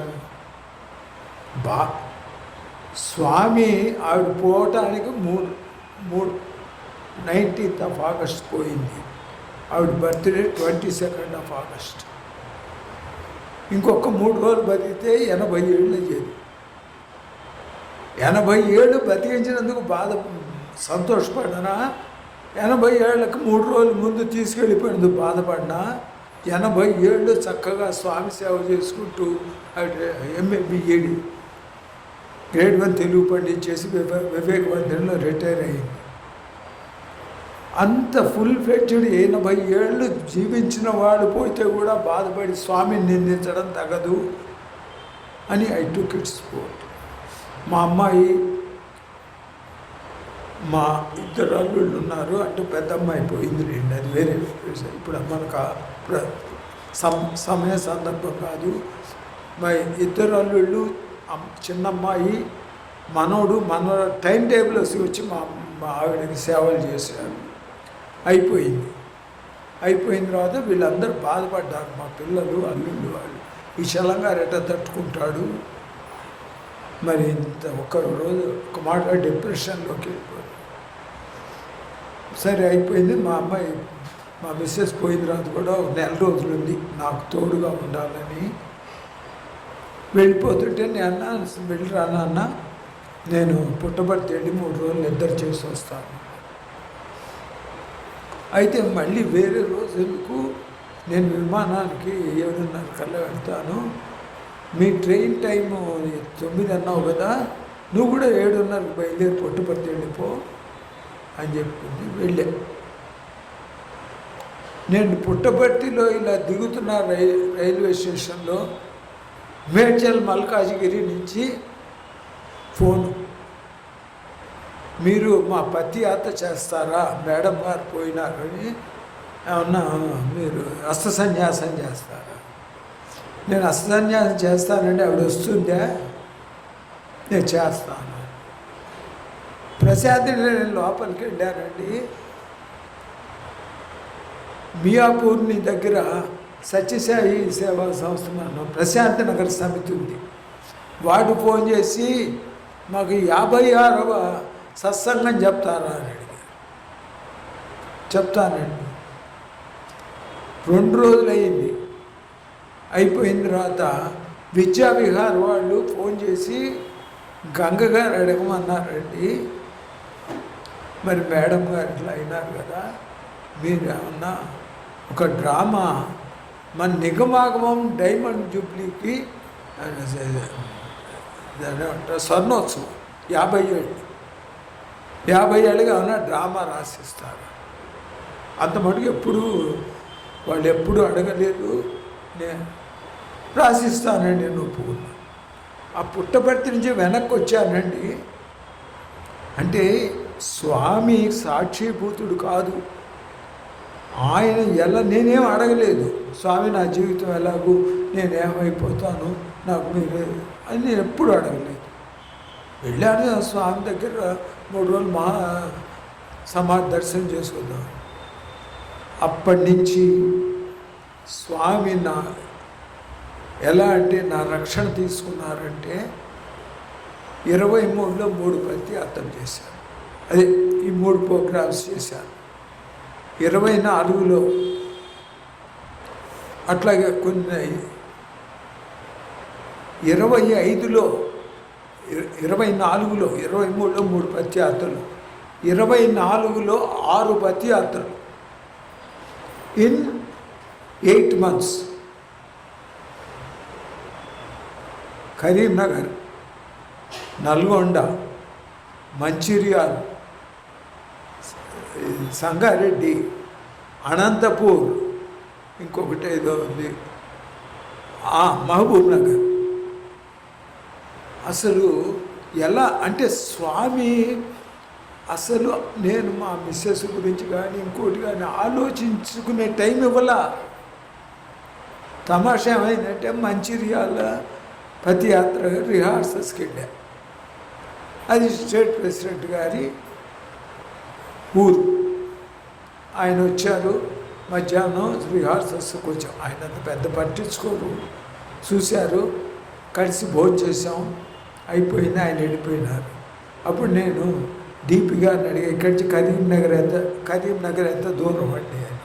స్వామి ఆవిడ పోవటానికి 19th of August పోయింది. ఆవిడ బర్త్డే 22nd of August. ఇంకొక 3 రోజులు బతికితే 80 ఏళ్ళు అయ్యేది. 80 ఏళ్ళు బతికించినందుకు సంతోషపడినా, 80 ఏళ్ళకి 3 రోజుల ముందు తీసుకెళ్ళిపోయినందుకు బాధపడినా, 80 ఏళ్ళు చక్కగా స్వామి సేవ చేసుకుంటూ MA BEd గ్రేడ్ 1 తెలుగు పండించేసి వివేకవంతంలో రిటైర్ అయ్యింది. అంత ఫుల్ ఫ్లెడ్జ్డ్ 80 ఏళ్ళు జీవించిన వాడు పోతే కూడా బాధపడి స్వామిని నిందించడం తగదు అని ఐ టుక్ ఇట్ స్పోర్ట్. మా అమ్మాయి, మా 2 అల్లుళ్ళు ఉన్నారు. అంటే పెద్ద అమ్మాయి పోయింది రండి, అది వేరే విషయం. ఇప్పుడు మనకు సమయ సందర్భం కాదు. మా 2 అల్లుళ్ళు, చిన్నమ్మాయి, మనోడు టైం టేబుల్ వచ్చి మా ఆవిడకి సేవలు చేశారు. అయిపోయిన తర్వాత వీళ్ళందరూ బాధపడ్డారు, మా పిల్లలు, అల్లుళ్ళు. వాళ్ళు ఈ చలంగారు ఎట్లా తట్టుకుంటాడు మరి, ఇంత రోజు ఒక మాట డిప్రెషన్లోకి వెళ్ళిపోయాడు. సరే అయిపోయింది. మా అమ్మాయి, మా మిస్సెస్ పోయిన తర్వాత కూడా 1 నెల రోజులు ఉంది నాకు తోడుగా ఉండాలని. వెళ్ళిపోతుంటే నేను అన్నా, వెళ్ళి రానా అన్న, నేను పుట్టబడితే 3 రోజులు నిద్ర చేసి వస్తాను. అయితే మళ్ళీ వేరే రోజులకు నేను విమానానికి 7:30 కల్లా వెళ్తాను, మీ ట్రైన్ టైము 9 అన్నావు కదా, నువ్వు కూడా 7:30 బయలుదేరి పుట్టపర్తి వెళ్ళిపో అని చెప్పింది. వెళ్ళా. నేను పుట్టపర్తిలో ఇలా దిగుతున్న రైల్వే స్టేషన్లో మేడ్చల్ మల్కాజిగిరి నుంచి ఫోను, మీరు మా పత్తి యాత్ర చేస్తారా, మేడం గారు పోయినారని. ఏమన్నా మీరు హస్త సన్యాసం చేస్తారా? నేను హస్త సన్యాసం చేస్తానండి. ఆవిడ వస్తుందా? నేను చేస్తాను. ప్రసాద్ నేను లోపలికి వెళ్ళానండి. మియాపూర్ని దగ్గర సత్యసాయి సేవా సంస్థ ప్రశాంతి నగర్ సమితి ఉంది. వాడు ఫోన్ చేసి మాకు 56వ సత్సంగం చెప్తారా అని అడిగారు. చెప్తానండి. 2 రోజులు అయింది. అయిపోయిన తర్వాత విద్యా విహార్ వాళ్ళు ఫోన్ చేసి గంగ గారు అడగమన్నారండి, మరి మేడం గారు ఇట్లా అయినారు కదా, మీరు ఏమన్నా ఒక డ్రామా మన నిగమాగమం డైమండ్ జూబ్లీకి స్వర్ణోత్సవం 50 ఏళ్ళుగా ఏమన్నా డ్రామా రాసిస్తారు. అంత మటుకు వాళ్ళు ఎప్పుడు అడగలేదు. నేను రాసిస్తానండి, నేను ఒప్పుకున్నా. ఆ పుట్టపర్తి నుంచి వెనక్కి వచ్చానండి. అంటే స్వామి సాక్షిభూతుడు కాదు. ఆయన ఎలా, నేనేం అడగలేదు స్వామి నా జీవితం ఎలాగూ, నేనేమైపోతాను, నాకు మీరు అని నేను ఎప్పుడు అడగలేదు. వెళ్ళాను స్వామి దగ్గర 3 రోజులు సమాధి దర్శనం చేసుకుందాం. అప్పటి నుంచి స్వామి ఎలా అంటే నా రక్షణ తీసుకున్నారంటే, 23లో 3 పత్యాత్రలు చేశాను. అదే ఈ 3 ప్రోగ్రామ్స్ చేశాను. 24లో అట్లాగే కొన్ని 25లో 24లో 23లో 3 పత్యాత్రలు, 24లో 6 పత్యాత్రలు ఇన్ 8 months. కరీంనగర్, నల్గొండ, మంచిర్యాల్, సంగారెడ్డి, అనంతపూర్, ఇంకొకటి ఏదో ఉంది మహబూబ్ నగర్. అసలు ఎలా అంటే స్వామి అసలు నేను మా మిస్సెస్ గురించి కానీ ఇంకోటి కానీ ఆలోచించుకునే టైం ఇవ్వాల. తమాషా ఏమైందంటే మంచిర్యాల పతియాత్ర రిహార్సల్స్కి వెళ్ళా. అది స్టేట్ ప్రెసిడెంట్ గారి ఊరు. ఆయన వచ్చారు, మధ్యాహ్నం రిహార్సల్స్ కొంచెం ఆయన అంత పెద్ద పట్టించుకోరు, చూశారు, కలిసి భోజనం చేసాం, అయిపోయింది, ఆయన వెళ్ళిపోయినారు. అప్పుడు నేను డీపీ గారిని అడిగా, ఇక్కడి నుంచి కరీంనగర్ ఎంత దూరం అండి అని.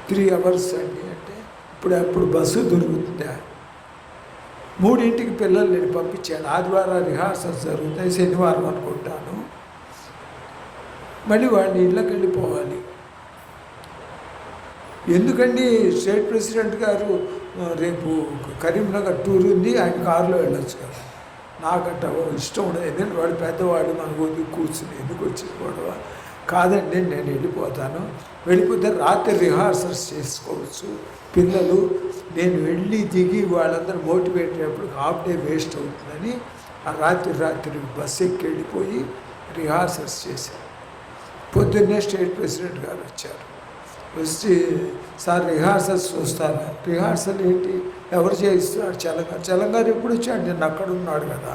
3 hours అండి అంటే, అప్పుడు బస్సు దొరుకుతుందా? 3ంటికి పిల్లల్ని పంపించాను. ఆదివారం రిహార్సల్స్ జరుగుతాయి, శనివారం అనుకుంటాను, మళ్ళీ వాళ్ళ ఇళ్ళకి వెళ్ళిపోవాలి. ఎందుకండి స్టేట్ ప్రెసిడెంట్ గారు రేపు కరీంనగర్ టూర్ ఉంది, ఆయన కారులో వెళ్ళొచ్చు కదా. నాకంట ఇష్టం ఉండదు, ఎందుకంటే వాడు పెద్దవాడు, మనకు వదిలి కూర్చుని ఎందుకు వచ్చి గొడవ. కాదండి నేను వెళ్ళిపోతాను, వెళ్ళిపోతే రాత్రి రిహార్సల్స్ చేసుకోవచ్చు పిల్లలు, నేను వెళ్ళి దిగి వాళ్ళందరూ మోటివేట్ అయ్యేప్పుడు హాఫ్ డే వేస్ట్ అవుతుందని ఆ రాత్రి బస్సు ఎక్కి వెళ్ళిపోయి రిహార్సల్స్ చేశాను. పొద్దున్నే స్టేట్ ప్రెసిడెంట్ గారు వచ్చారు. వచ్చి సార్ రిహార్సల్స్ వస్తాను. రిహార్సల్ ఏంటి, ఎవరు చేయిస్తున్నాడు? చలంగారు ఎప్పుడు వచ్చాడు? నేను అక్కడ ఉన్నాడు కదా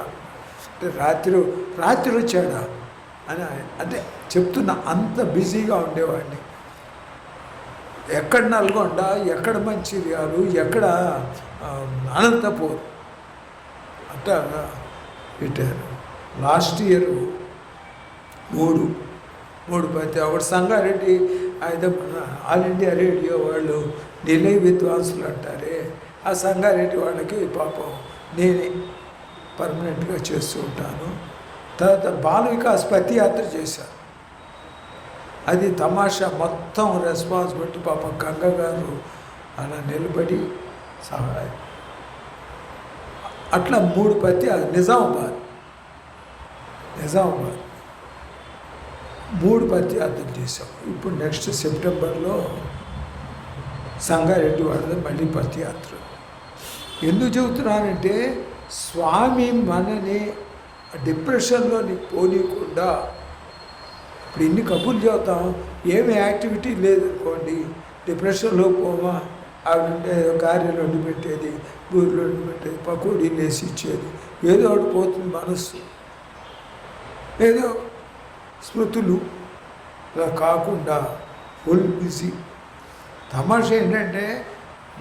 అంటే రాత్రి వచ్చాడా అని అంటే చెప్తున్నా. అంత బిజీగా ఉండేవాడిని. ఎక్కడ నల్గొండ, ఎక్కడ మంచిర్యాలు, ఎక్కడ అనంతపూర్ అంతా పెట్టారు. లాస్ట్ ఇయర్ 3 పత్తి. ఒకటి సంగారెడ్డి, అయితే ఆల్ ఇండియా రేడియో వాళ్ళు నిలయ విద్వాంసులు అంటారే, ఆ సంగారెడ్డి వాళ్ళకి పాపం నేనే పర్మనెంట్గా చేస్తూ ఉంటాను. తర్వాత బాల వికాస్ పతియాత్ర చేశాను. అది తమాషా మొత్తం రెస్పాన్సిబిలిటీ పాపం గంగ గారు అలా నిలబడి సహాయం. అట్లా 3 పత్యాలు. నిజామాబాద్ 3 పత్యాత్రలు చేసాం. ఇప్పుడు నెక్స్ట్ సెప్టెంబర్లో సంగారెడ్డి వాడిది మళ్ళీ పత్యాత్ర. ఎందుకు చెబుతున్నానంటే స్వామి మనని డిప్రెషన్లోని పోనీయకుండా, ఇప్పుడు ఇన్ని కబుర్లు చెబుతాం, ఏమి యాక్టివిటీ లేదనుకోండి, డిప్రెషన్లో పోమా, ఆవిడ కార్యాలు వండి పెట్టేది, బూరెలు వండి పెట్టేది, పకోడీలు వేసి ఇచ్చేది, ఏదో ఒకటి పోతుంది మనస్సు, ఏదో స్మృతులు. అలా కాకుండా ఫుల్ బిజీ. తమాషా ఏంటంటే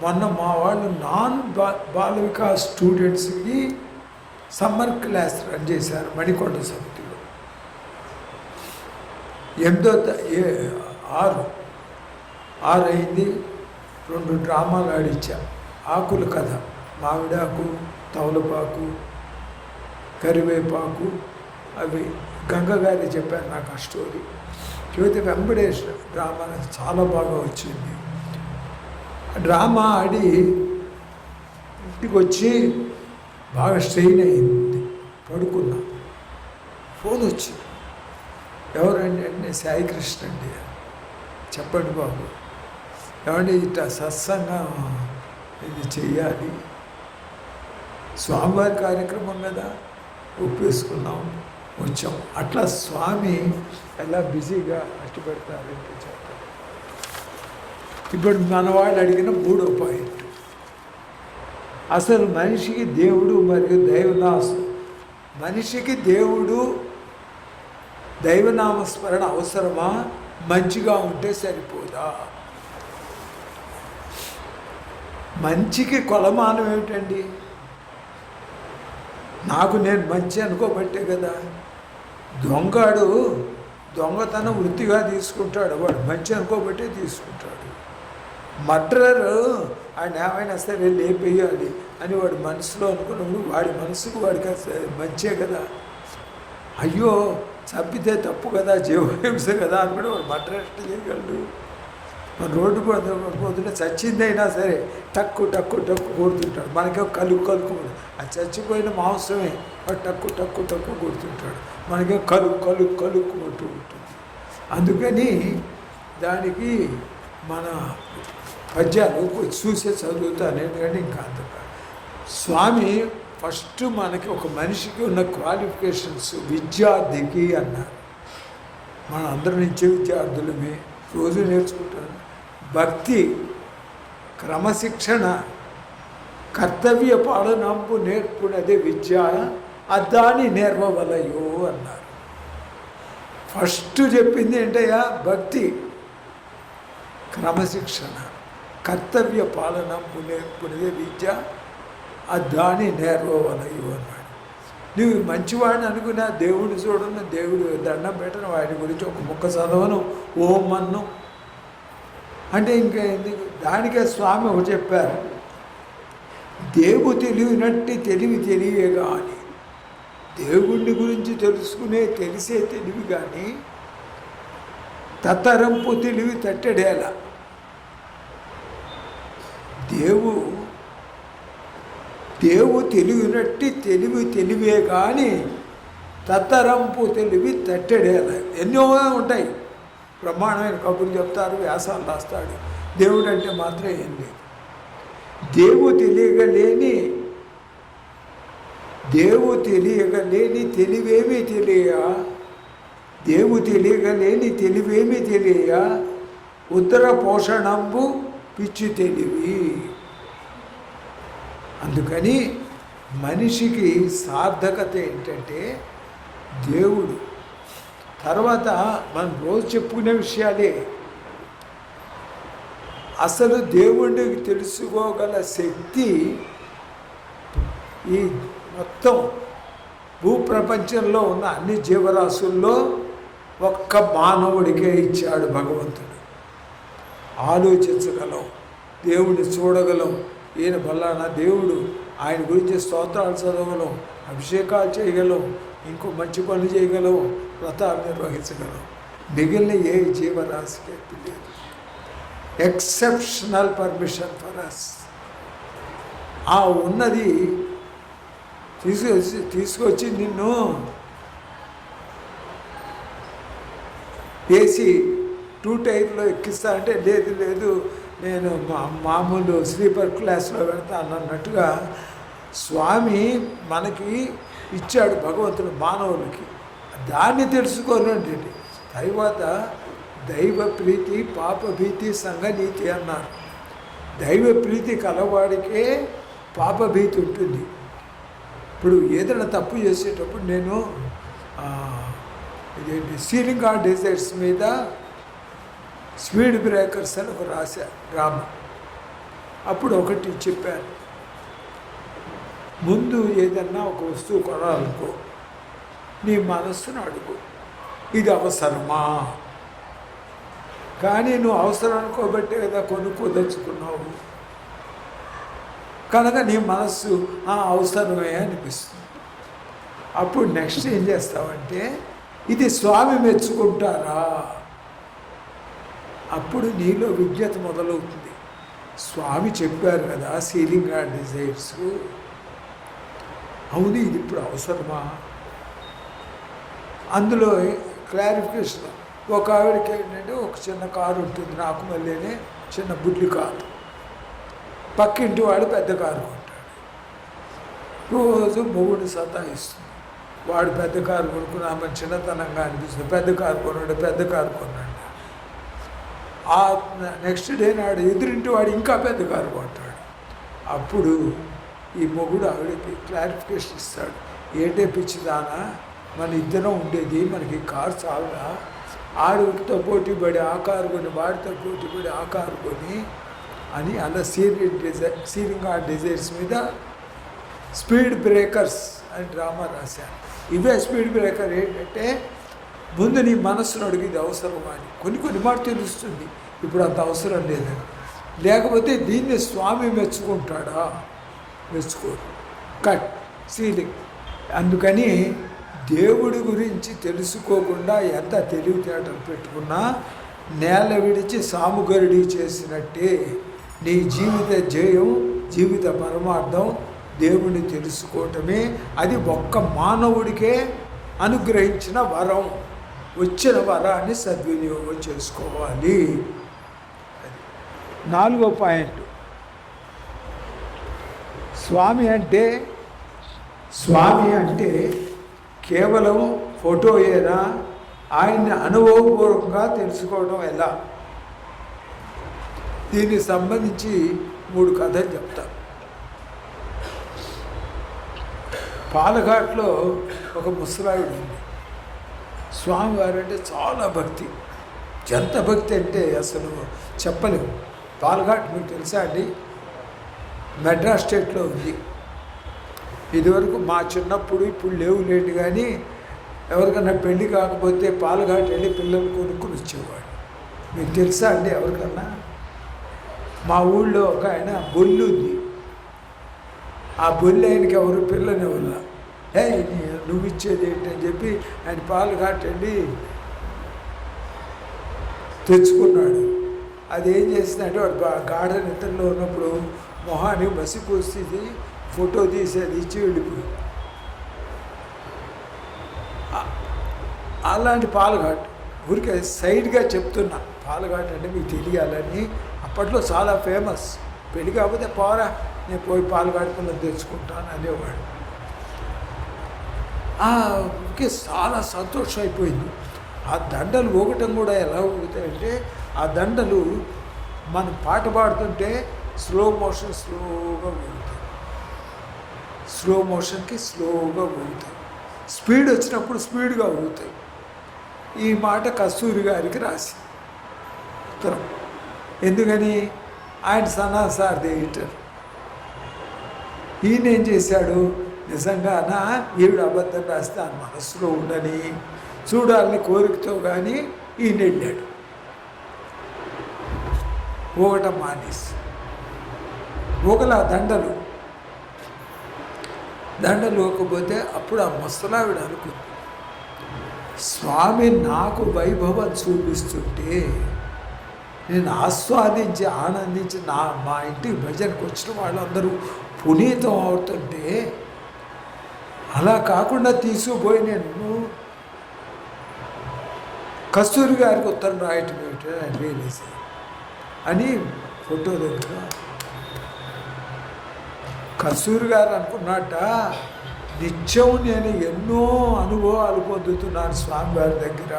మొన్న మా వాళ్ళు బాల వికాస్ స్టూడెంట్స్కి సమ్మర్ క్లాస్ రన్ చేశారు మణికొండ సమితిలో. 6 అయింది. 2 డ్రామాలు ఆడించా. ఆకుల కథ, మామిడాకు, తమలపాకు, కరివేపాకు, అవి గంగగారి చెప్పారు నాకు ఆ స్టోరీ. జ్యోతి వెంబడేష్ డ్రామా చాలా బాగా వచ్చింది. డ్రామా ఆడి ఇంటికి వచ్చి బాగా స్ట్రెయిన్ అయింది, పడుకున్నా. ఫోన్ వచ్చింది. ఎవరండి అంటే సాయికృష్ణ అండి. చెప్పండి బాబు, ఏమంటే ఇట్లా సత్సంగం ఇది చెయ్యాలి, స్వామివారి కార్యక్రమం కదా, ఒప్పేసుకున్నాం, వచ్చాం. అట్లా స్వామి ఎలా బిజీగా కష్టపెడతారంటే చెప్తారు. ఇప్పుడు మన వాళ్ళు అడిగిన 3వ పాయింట్, అసలు మనిషికి దేవుడు మరియు మనిషికి దేవుడు దైవనామస్మరణ అవసరమా? మంచిగా ఉంటే సరిపోదా? మంచికి కొలమానం ఏమిటండి? నాకు నేను మంచి అనుకోబట్టే కదా. దొంగడు దొంగతనం వృత్తిగా తీసుకుంటాడు, వాడు మంచి అనుకోబట్టే తీసుకుంటాడు. మర్డరర్ ఆయన ఏమైనా సరే లేపేయాలి అని వాడు మనసులో అనుకున్నప్పుడు వాడి మనసుకు వాడికి మంచే కదా. అయ్యో చంపితే తప్పు కదా, జీవహింస కదా అని కూడా వాడు మర్డర్ ఎట్లా చేయగలడు. మన రోడ్డు పోతుంటే చచ్చిందైనా సరే టక్కు టక్కు టక్కు కొడుతుంటాడు. మనకేమో కలుకు అది చచ్చిపోయిన మాంసమే, వాడు టక్కు టక్కు టక్కు కొడుతుంటాడు. మనకేమో కలుకు కొట్టు ఉంటుంది. అందుకని దానికి మన పద్యాలు చూసే చదువుతాను, ఎందుకంటే ఇంకా అంత స్వామి ఫస్ట్ మనకి ఒక మనిషికి ఉన్న క్వాలిఫికేషన్స్ విద్యార్థికి అన్నారు. మన అందరం నుంచే విద్యార్థులమే, రోజు నేర్చుకుంటాను. భక్తి, క్రమశిక్షణ, కర్తవ్య పాలనంపు నేర్పునదే విద్య, అద్దాని నేర్వవలయో అన్నారు. ఫస్ట్ చెప్పింది ఏంటయ్యా, భక్తి, క్రమశిక్షణ, కర్తవ్య పాలనంపు నేర్పునదే విద్య, అద్దాని నేర్వవలయో అన్నాడు. నువ్వు మంచివాడిని అనుకున్నా దేవుడు చూడను, దేవుడు దండం పెట్టను, వాడి గురించి ఒక ముక్క చదవను, ఓం అన్ను అంటే ఇంకా ఎందుకు. దానికే స్వామి ఒకటి చెప్పారు, దేవు తెలివినట్టి తెలివి తెలివే కానీ, దేవుడిని గురించి తెలిసే తెలివి కానీ తత్తరంపు తెలివి తట్టడేలా. దేవు తెలివినట్టి తెలివే కానీ తత్తరంపు తెలివి తట్టడేల. ఎన్నో ఉంటాయి, బ్రహ్మాండమైన కబుర్లు చెప్తారు, వ్యాసాలు రాస్తాడు. దేవుడు అంటే మాత్రం ఏం లేదు. దేవు తెలియగలేని తెలివేమీ తెలియ ఉత్తర పోషణంబు పిచ్చి తెలివి. అందుకని మనిషికి సార్థకత ఏంటంటే దేవుడు. తర్వాత మనం రోజు చెప్పుకునే విషయాలే. అసలు దేవుడికి తెలుసుకోగల శక్తి ఈ మొత్తం భూప్రపంచంలో ఉన్న అన్ని జీవరాశుల్లో ఒక్క మానవుడికే ఇచ్చాడు భగవంతుడు. ఆలోచించగలం, దేవుడిని చూడగలం, ఈయన బల్లానా దేవుడు, ఆయన గురించి స్తోత్రాలు చదవగలం, అభిషేకాలు చేయగలం, ఇంకో మంచి పనులు చేయగలం, వ్రతాలు నిర్వహించగలం. మిగిలిన ఏ జీవరాశికి లేదు. Exceptional permission for us. ఆ ఉన్నది తీసుకొచ్చి నిన్ను ఏసీ 2 టైర్లో ఎక్కిస్తా అంటే లేదు నేను మామూలు స్లీపర్ క్లాస్లో పెడతాను అన్నట్టుగా స్వామి మనకి ఇచ్చాడు భగవంతుడు మానవులకి. దాన్ని తెలుసుకోనండి. తర్వాత దైవ ప్రీతి, పాప భీతి, సంఘనీతి అన్నారు. దైవ ప్రీతి కలవాడికే పాప భీతి ఉంటుంది. ఇప్పుడు ఏదైనా తప్పు చేసేటప్పుడు నేను ఇదేంటి సీలింగ్ గార్డ్ డిజైర్స్ మీద స్పీడ్ బ్రేకర్స్ అని ఒక రాశా డ్రామా. అప్పుడు ఒకటి చెప్పాను, ముందు ఏదన్నా ఒక వస్తువు కొనాలనుకో, నీ మనస్సును అడుగు, ఇది అవసరమా? కానీ నువ్వు అవసరం అనుకోబట్టే కదా కొనుక్కోదలుచుకున్నావు కనుక నీ మనస్సు అవసరమే అనిపిస్తుంది. అప్పుడు నెక్స్ట్ ఏం చేస్తావంటే, ఇది స్వామి మెచ్చుకుంటారా? అప్పుడు నీలో విజ్ఞత మొదలవుతుంది. స్వామి చెప్పారు కదా సీలింగ్ గార్డ్ డిజైర్స్, అవును ఇది ఇప్పుడు అవసరమా? అందులో క్లారిఫికేషన్. ఒక ఆవిడకి ఏంటంటే ఒక చిన్న కారు ఉంటుంది, నాకు మళ్ళీనే చిన్న బుడ్లి కారు, పక్కింటి వాడు పెద్ద కారు కొంటాడు, రోజు మొగుడు సతాయిస్తుంది. వాడు పెద్ద కారు కొనుక్కుని ఆమె చిన్నతనంగా అనిపిస్తుంది, పెద్ద కారు కొన్నాడు. ఆ నెక్స్ట్ డే నాడు ఎదురింటి వాడు ఇంకా పెద్ద కారు కొంటాడు. అప్పుడు ఈ మొగుడు ఆవిడకి క్లారిఫికేషన్ ఇస్తాడు, ఏంటే పిచ్చిదానా, మన ఇద్దరం ఉండేది, మనకి కారు చాలుగా, ఆడితో పోటీపడి ఆ కారు కొని, వాడితో పోటీపడి ఆ కారు కొని అని అలా సీలింగ్ గార్డ్ డిజైర్స్ మీద స్పీడ్ బ్రేకర్స్ అని డ్రామా రాశాను. ఇవే స్పీడ్ బ్రేకర్ ఏంటంటే ముందు నీ మనస్సును అడిగి ఇది అవసరమా అని. కొన్ని మాట తెలుస్తుంది, ఇప్పుడు అంత అవసరం లేదు. లేకపోతే దీన్ని స్వామి మెచ్చుకుంటాడా? మెచ్చుకోడు. Cut ceiling. అందుకని దేవుడి గురించి తెలుసుకోకుండా ఎంత తెలివితేటలు పెట్టుకున్నా నేల విడిచి సాముగరుడి చేసినట్టే. నీ జీవిత జయం, జీవిత పరమార్థం దేవుణ్ణి తెలుసుకోవటమే. అది ఒక్క మానవుడికే అనుగ్రహించిన వరం. వచ్చిన వరాన్ని సద్వినియోగం చేసుకోవాలి. 4వ పాయింట్, స్వామి అంటే కేవలం ఫోటోయేనా? ఆయన్ని అనుభవపూర్వకంగా తెలుసుకోవడం ఎలా? దీనికి సంబంధించి 3 కథలు చెప్తాను. పాలఘాట్లో ఒక ముసలాయుడు ఉంది. స్వామివారు అంటే చాలా భక్తి. ఎంత భక్తి అంటే అసలు చెప్పలేము. పాలఘాట్ మీకు తెలుసా అండి? మెడ్రాస్ స్టేట్లో ఉంది. ఇదివరకు మా చిన్నప్పుడు, ఇప్పుడు లేవులేండి, కానీ ఎవరికన్నా పెళ్ళి కాకపోతే పాలఘాట్ వెళ్ళి పిల్లలు కొనుక్కుని వచ్చేవాడు. మీకు తెలుసా అండి ఎవరికన్నా? మా ఊళ్ళో ఒక ఆయన బొల్లు ఉంది. ఆ బొల్లి ఆయనకి ఎవరు పిల్లని వల్ల నువ్వు ఇచ్చేది ఏంటని చెప్పి ఆయన పాలఘాట్ వెళ్ళి తెచ్చుకున్నాడు. అది ఏం చేసిందంటే వాడు గాఢ నిద్రలో ఉన్నప్పుడు మొహాన్ని మసిపూసి ఫోటో తీసేది ఇచ్చి వెళ్ళిపోయి. అలాంటి పాలఘాట్ ఊరికే సైడ్గా చెప్తున్నా. పాలఘాట్ అంటే మీకు తెలియాలని. అప్పట్లో చాలా ఫేమస్. పెళ్ళి కాకపోతే పోరా, నేను పోయి పాలఘాట్ పిల్లలు తెచ్చుకుంటాను అనేవాడు. ఊరికే చాలా సంతోషం అయిపోయింది. ఆ దండలు ఊగటం కూడా ఎలా ఊగుతాయంటే, ఆ దండలు మనం పాట పాడుతుంటే స్లో మోషన్గా ఊగుతాయి. స్లో మోషన్కి స్లోగా ఊగుతాయి. స్పీడ్ వచ్చినప్పుడు స్పీడ్గా ఊగుతాయి. ఈ మాట కస్తూరి గారికి రాసి ఉత్తరం. ఎందుకని? ఆయన సన్నాసార్ ఎడిటర్. ఈయన ఏం చేశాడు? నిజంగానా ఈవిడ అబద్ధం రాస్తే ఆ మనస్సులో ఉండని చూడాలని కోరికతో కానీ ఈయన వెళ్ళాడు. ఊగటం మానేసి ఊగల దండలు ఊగకపోతే అప్పుడు ఆ ముసలావిడ అనుకుంది, స్వామి నాకు వైభవం చూపిస్తుంటే నేను ఆస్వాదించి ఆనందించి మా ఇంటికి భజనకు వచ్చిన వాళ్ళందరూ పునీతం అవుతుంటే అలా కాకుండా తీసుకుపోయి నేను కస్తూరి గారికి ఉత్తరం రాయటం ఏమిటో ఆయన రియలైజ్ అని ఫోటో దగ్గర కస్తూరి గారు అనుకున్నట్ట, నిత్యం నేను ఎన్నో అనుభవాలు పొందుతున్నాను స్వామివారి దగ్గర.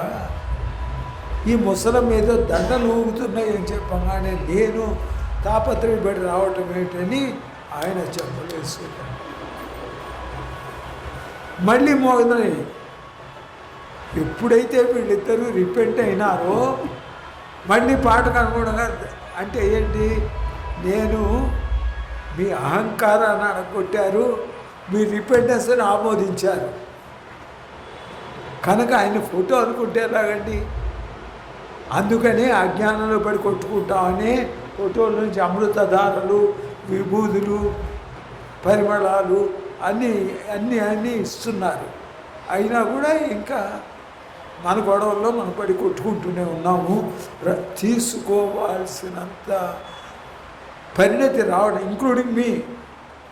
ఈ ముసలం మీద దండలు ఊగుతున్నాయి అని చెప్పగానే నేను తాపత్రయపడి రావటం ఏంటని ఆయన చెప్పలేసుకున్నాను. మళ్ళీ మోగదని ఎప్పుడైతే వీళ్ళిద్దరూ రిపెంట్ అయినారో మళ్ళీ పాటకు అనుగుణంగా, అంటే ఏంటి, నేను మీ అహంకారాన్ని అడగొట్టారు, మీ రిపెంటెన్స్ని ఆమోదించారు కనుక ఆయన ఫోటో అనుకుంటే ఎలాగండి? అందుకనే అజ్ఞానంలో పడి కొట్టుకుంటామని ఫోటోల నుంచి అమృతధారలు, విభూతులు, పరిమళాలు అన్నీ ఇస్తున్నారు. అయినా కూడా ఇంకా మన గొడవల్లో మనం పడి కొట్టుకుంటూనే ఉన్నాము. తీసుకోవాల్సినంత పరిణతి రావడం, ఇంక్లూడింగ్ మీ.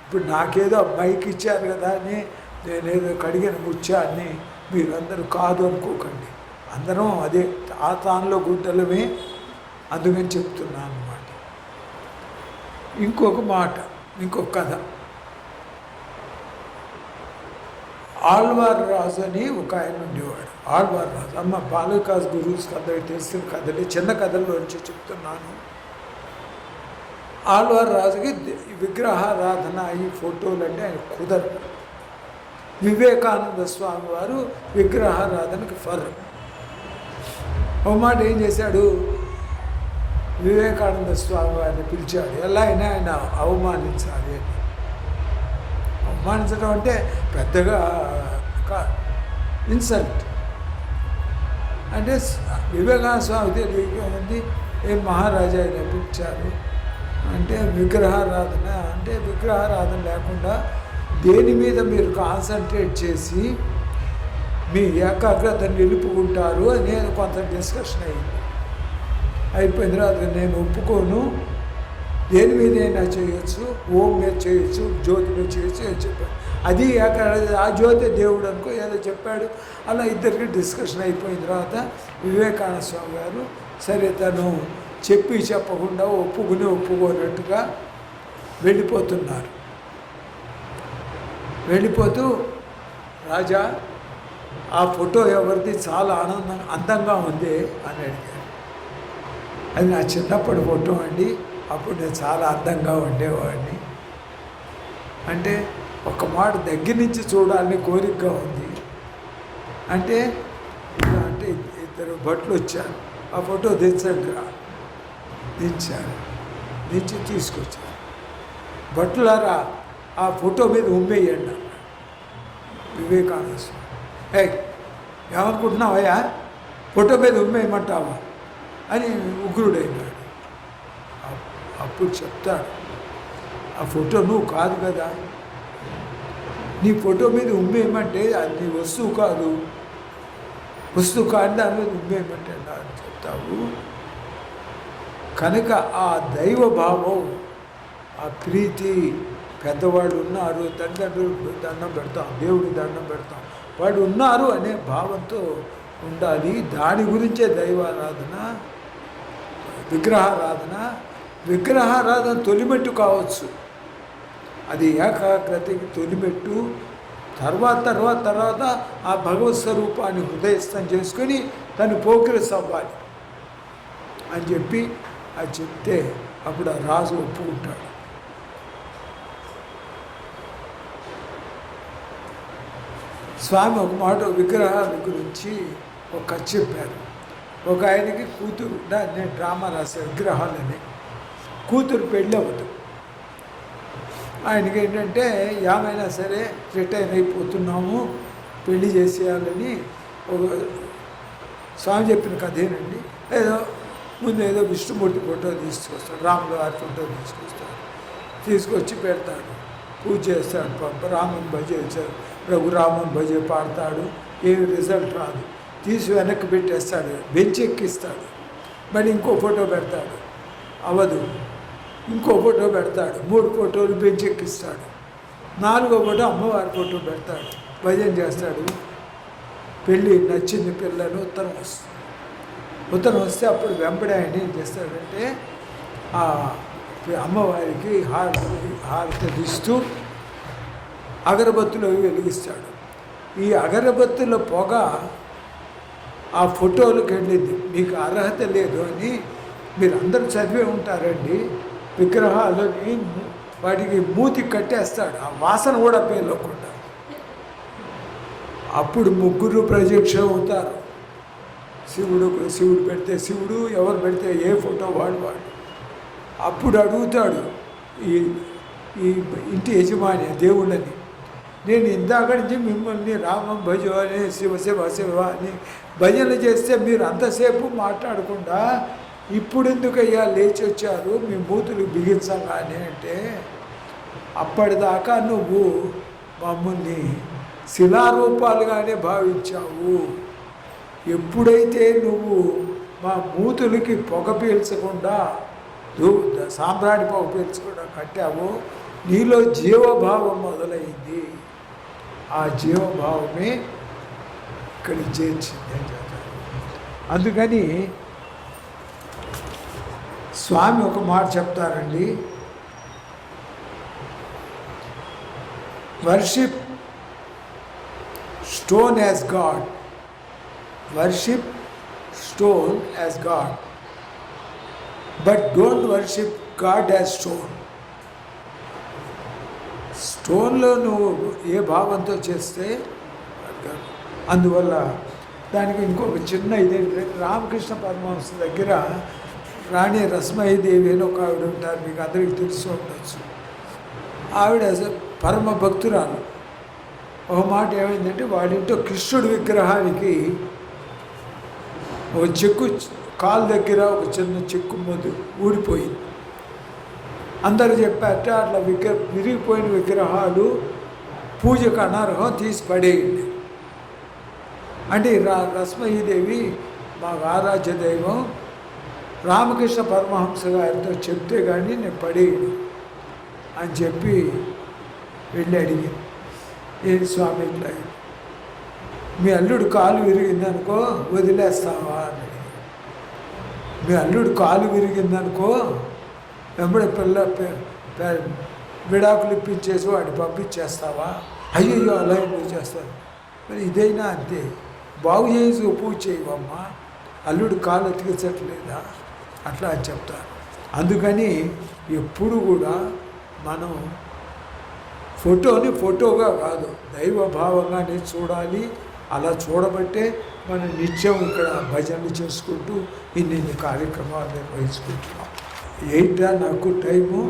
ఇప్పుడు నాకేదో మైక్ ఇచ్చారు కదా అని నేనేదో కడిగిన ముత్యాన్ని మీరందరూ కాదు అనుకోకండి. అందరం అదే ఆ తానులో గుడ్డలమే. అందుకని చెప్తున్నాను అన్నమాట. ఇంకొక కథ. ఆళ్వార్ రాజు అని ఒక ఆయన ఉండేవాడు. ఆళ్వార్ రాజు అమ్మ బాలకాస్ గురువుస్ కథ తెలిసిన కథలే, చిన్న కథల్లో నుంచి చెప్తున్నాను. ఆళ్వార్ రాజుకి విగ్రహారాధన ఈ ఫోటోలు అంటే ఆయన కుదరదు. వివేకానంద స్వామి వారు విగ్రహారాధనకి ఒక మాట ఏం చేశాడు, వివేకానంద స్వామి వారిని పిలిచాడు. ఎలా అయినా ఆయన అవమానించాలి అని. అవమానించడం అంటే పెద్దగా ఇన్సల్ట్. అంటే వివేకానంద స్వామి తెలియదు ఏం మహారాజా పిలిచారు అంటే విగ్రహారాధన. అంటే విగ్రహారాధన లేకుండా దేని మీద మీరు కాన్సన్ట్రేట్ చేసి మీ ఏకాగ్రతను నిలుపుకుంటారు అనేది కొంత డిస్కషన్ అయిపోయిన తర్వాత నేను ఒప్పుకోను, దేని మీద అయినా చేయొచ్చు, ఓం మీద చేయొచ్చు, జ్యోతి మీద చేయొచ్చు అని చెప్పాడు. అది ఆ జ్యోతి దేవుడు అనుకో ఏదో చెప్పాడు. అలా ఇద్దరికి డిస్కషన్ అయిపోయిన తర్వాత వివేకానంద స్వామి గారు సరే తను చెప్పి చెప్పకుండా ఒప్పుకోనట్టుగా వెళ్ళిపోతున్నారు. వెళ్ళిపోతూ రాజా ఆ ఫోటో ఎవరిది చాలా అందంగా ఉంది అని అడిగారు. అది నా చిన్నప్పటి ఫోటో అండి, అప్పుడు నేను చాలా అందంగా ఉండేవాడిని. అంటే ఒక మాట దగ్గర నుంచి చూడాలని కోరికగా ఉంది. అంటే ఇద్దరు భట్లు వచ్చారు, ఆ ఫోటో దించండి రా. దించారు, దించి తీసుకొచ్చారు. భట్లారా ఆ ఫోటో మీద ఉమ్మేయండి అన్నాడు వివేకానంద స్వామి. ఏమనుకుంటున్నావయ్యా, ఫోటో మీద ఉమ్మేయమంటావా అని ఉగ్రుడైనాడు. అప్పుడు చెప్తాడు, ఆ ఫోటో నువ్వు కాదు కదా, నీ ఫోటో మీద ఉమ్మేయమంటే అది నీ వస్తువు కాదు, వస్తువు కాదు దాని మీద ఉమ్మేయమంటే అని చెప్తావు. కనుక ఆ దైవభావం, ఆ ప్రీతి, పెద్దవాళ్ళు ఉన్నారు, తల్లిదండ్రులు దండం పెడతాం, దేవుడికి దండం పెడతాం, వాళ్ళు ఉన్నారు అనే భావంతో ఉండాలి. దాని గురించే దైవారాధన, విగ్రహారాధన. విగ్రహారాధన తొలిమెట్టు కావచ్చు, అది ఏకాగ్రతకి తొలిమెట్టు. తర్వాత ఆ భగవత్ స్వరూపాన్ని హృదయస్థం చేసుకొని తను పోకిరస్ అవ్వాలి అని చెప్పి అది చెప్తే అప్పుడు ఆ రాజు ఒప్పుకుంటాడు. స్వామి ఒక మాట విగ్రహాల గురించి ఒక కథ చెప్పారు. ఒక ఆయనకి కూతురు, నేను డ్రామా రాసే విగ్రహాలని, కూతురు పెళ్ళి అవ్వదు. ఆయనకి ఏంటంటే ఏమైనా సరే రిటైర్ అయిపోతున్నాము, పెళ్లి చేసేయాలని ఒక స్వామి చెప్పిన కథేనండి. ముందు ఏదో విష్ణుమూర్తి ఫోటో తీసుకొస్తాడు, రాముల వారి ఫోటో తీసుకొస్తాడు, తీసుకొచ్చి పెడతాడు, పూజ చేస్తాడు, రామన్ భజ రఘురామన్ భజ పాడతాడు, ఏమి రిజల్ట్ రాదు, తీసి వెనక్కి పెట్టేస్తాడు, బెంచ్ ఎక్కిస్తాడు, మళ్ళీ ఇంకో ఫోటో పెడతాడు, అవదు, ఇంకో ఫోటో పెడతాడు, 3 ఫోటోలు బెంచ్ ఎక్కిస్తాడు, 4వ ఫోటో అమ్మవారి ఫోటో పెడతాడు, భజన చేస్తాడు. పెళ్ళి నచ్చింది పిల్లను ఉత్తరం వస్తే అప్పుడు వెంబడి ఆయన ఏం చేస్తాడంటే ఆ అమ్మవారికి హారతి ఇస్తూ అగరబత్తులు వెలిగిస్తాడు. ఈ అగరబత్తుల పొగ ఆ ఫోటోలకు వెళ్ళింది. మీకు అర్హత లేదు అని మీరు అందరూ చదివే ఉంటారండి. విగ్రహాలని వాటికి మూతి కట్టేస్తాడు, ఆ వాసన కూడా పేర్లోకుండా. అప్పుడు 3 ప్రత్యక్ష అవుతారు. శివుడు పెడితే శివుడు, ఎవరు పెడితే ఏ ఫోటో వాడు. అప్పుడు అడుగుతాడు ఈ ఇంటి యజమాని దేవుళ్ళని, నేను ఇందాక నుంచి మిమ్మల్ని రామం భజ అని శివ శివ శివ అని భజనలు చేస్తే మీరు అంతసేపు మాట్లాడకుండా ఇప్పుడు ఎందుకయ్యా లేచి వచ్చారు మీ మూతులు బిగించగానే అంటే, అప్పటిదాకా నువ్వు మమ్మల్ని శిలారూపాలుగానే భావించావు, ఎప్పుడైతే నువ్వు మా మూతులకి పొగ పీల్చకుండా సాంబ్రాణి పొగ పీల్చకుండా కట్టావో నీలో జీవభావం మొదలైంది. ఆ జీవభావమే ఇక్కడికి చేర్చింది. అందుకని స్వామి ఒక మాట చెప్తారండి, worship stone as God, worship stone as God, but don't worship God as stone. స్టోన్లో నువ్వు ఏ భావంతో చేస్తే అందువల్ల దానికి ఇంకొక చిన్న ఇదేంటంటే, రామకృష్ణ పరమహంస దగ్గర రాణి రస్మయీదేవి అని ఒక ఆవిడ ఉంటారు, మీకు అందరికీ తెలిసి ఉండొచ్చు. ఆవిడ పరమ భక్తురాలు. ఒక మాట ఏమైందంటే వాడింటో కృష్ణుడి విగ్రహానికి ఒక చెక్కు కాలు దగ్గర ఒక చిన్న చెక్కు మొద్దు ఊడిపోయింది. అందరూ చెప్పారట అట్లా విరిగిపోయిన విగ్రహాలు పూజకు అనర్హం, తీసి పడేయండి అంటే రస్మయీదేవి మాకు ఆరాధ్య దైవం రామకృష్ణ పరమహంస గారితో చెప్తే కానీ నేను పడేయను అని చెప్పి వెళ్ళి అడిగి, ఏంటి స్వామి ఇట్లా మీ అల్లుడు కాలు విరిగిందనుకో వదిలేస్తావా అని అడిగి, మీ అల్లుడు కాలు విరిగిందనుకో వెంబడి విడాకులు ఇప్పించేసి వాడిని పంపించేస్తావా? అయ్యో అలా ఎందుకు చేస్తాను? మరి ఇదైనా అంతే, బాగు చేసి పూజ చేయవమ్మా, అల్లుడు కాలు ఎతికించట్లేదా అట్లా అని చెప్తారు. అందుకని ఎప్పుడు కూడా మనం ఫోటోని ఫోటోగా కాదు దైవభావంగానే చూడాలి. అలా చూడబట్టే మనం నిత్యం ఇక్కడ భజనలు చేసుకుంటూ ఇన్ని కార్యక్రమాలు నిర్వహించుకుంటున్నాం. ఏంటా నాకు టైము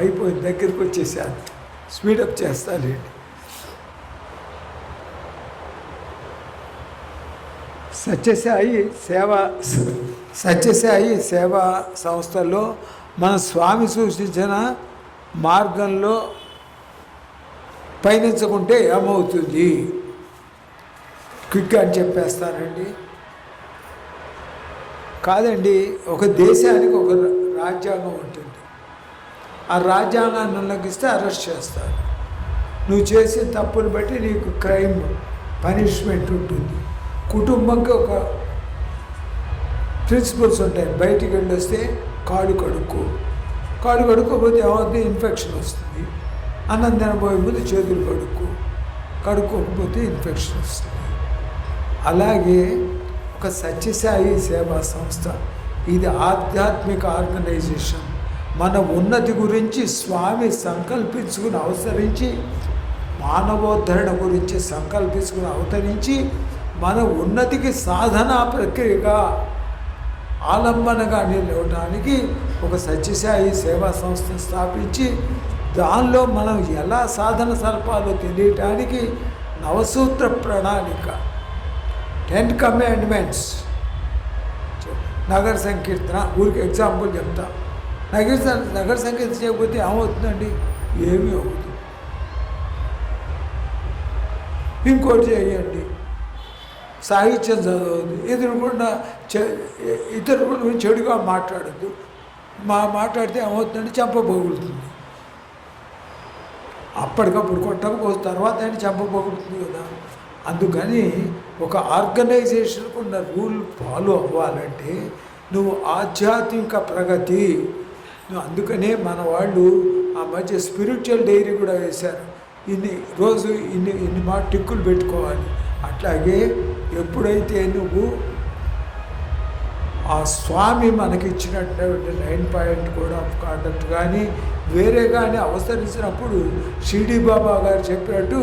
అయిపోయింది, దగ్గరికి వచ్చేసాను, స్పీడప్ చేస్తానండి. సత్యసాయి సేవా సంస్థల్లో మన స్వామి సూచించిన మార్గంలో పయనించకుంటే ఏమవుతుంది క్విక్గా అని చెప్పేస్తానండి. కాదండి, ఒక దేశానికి ఒక రాజ్యాంగం ఉంటుంది. ఆ రాజ్యాంగాన్ని ఉల్లంఘిస్తే అరెస్ట్ చేస్తారు. నువ్వు చేసే తప్పును బట్టి నీకు క్రైమ్ పనిష్మెంట్ ఉంటుంది. కుటుంబంకి ఒక ప్రిన్సిపల్స్ ఉంటాయి. బయటికి వెళ్ళి వస్తే కాళ్ళు కడుక్కోకపోతే ఏమవుతుంది? ఇన్ఫెక్షన్ వస్తుంది. అన్నం తినబోయే ముందు చేతులు కడుక్కోకపోతే ఇన్ఫెక్షన్ వస్తుంది. అలాగే ఒక సత్యసాయి సేవా సంస్థ ఇది ఆధ్యాత్మిక ఆర్గనైజేషన్. మన ఉన్నతి గురించి స్వామి సంకల్పించుకుని అవతరించి, మానవోద్ధరణ గురించి సంకల్పించుకుని అవతరించి, మన ఉన్నతికి సాధనా ప్రక్రియగా ఆలంబనగా నిలవడానికి ఒక సత్యసాయి సేవా సంస్థ స్థాపించి దానిలో మనం ఎలా సాధన సల్పాలో తెలియటానికి నవసూత్ర ప్రణాళిక 10 కమాండ్మెంట్స్, నగర సంకీర్తన, ఊరికి ఎగ్జాంపుల్ చెప్తా. నగర సంకీర్తన చేయకపోతే ఏమవుతుందండి? ఏమీ అవుతుంది. ఇంకోటి చేయండి, సాహిత్యం చదవద్దు, ఇతరుల గురించి చెడుగా మాట్లాడద్దు. మాట్లాడితే ఏమవుతుందంటే చంపబోగులుతుంది. అప్పటికప్పుడు కొట్టకపోతే తర్వాత అయినా చంపబోగులుతుంది కదా. అందుకని ఒక ఆర్గనైజేషన్కు ఉన్న రూల్ ఫాలో అవ్వాలంటే నువ్వు ఆధ్యాత్మిక ప్రగతి. అందుకనే మన వాళ్ళు ఆ మధ్య స్పిరిచువల్ డైరీ కూడా వేశారు. రోజు ఇన్ని మాట టిక్కులు పెట్టుకోవాలి. అట్లాగే ఎప్పుడైతే నువ్వు ఆ స్వామి మనకిచ్చినటువంటి 9 పాయింట్ కోడ్ ఆఫ్ కాండక్ట్ కానీ వేరే కానీ అవసరించినప్పుడు షిరిడి బాబా గారు చెప్పినట్టు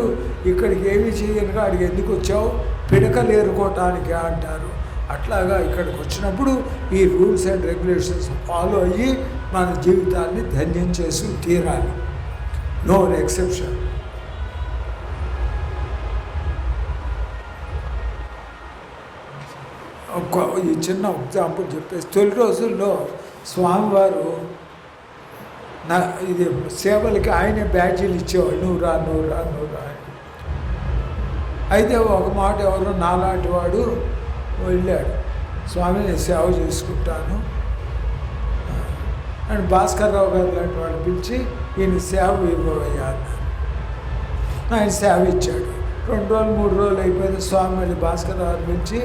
ఇక్కడికి ఏమీ చేయనుగా అడిగి ఎందుకు వచ్చావు, పిడకలు ఏరుకోవటానికి అంటారు. అట్లాగా ఇక్కడికి వచ్చినప్పుడు ఈ రూల్స్ అండ్ రెగ్యులేషన్స్ ఫాలో అయ్యి మన జీవితాన్ని ధన్యం చేసి తీరాలి. No exception. ఈ చిన్న ఎగ్జాంపుల్ చెప్పేసి, తొలి రోజుల్లో స్వామివారు ఇది సేవలకి ఆయనే బ్యాడ్జీలు ఇచ్చేవాళ్ళు, నువ్వు రా అని. అయితే ఒక మాట ఎవరో నాలాంటి వాడు వెళ్ళాడు, స్వామి నేను సేవ చేసుకుంటాను అని భాస్కర్ రావు గారు లాంటి వాడు పిలిచి ఈయన సేవ ఇవ్వవయ్యా అన్నారు. ఆయన సేవ ఇచ్చాడు. 2 రోజులు 3 రోజులు అయిపోయింది. స్వామి మళ్ళీ భాస్కర్ రావు పిలిచి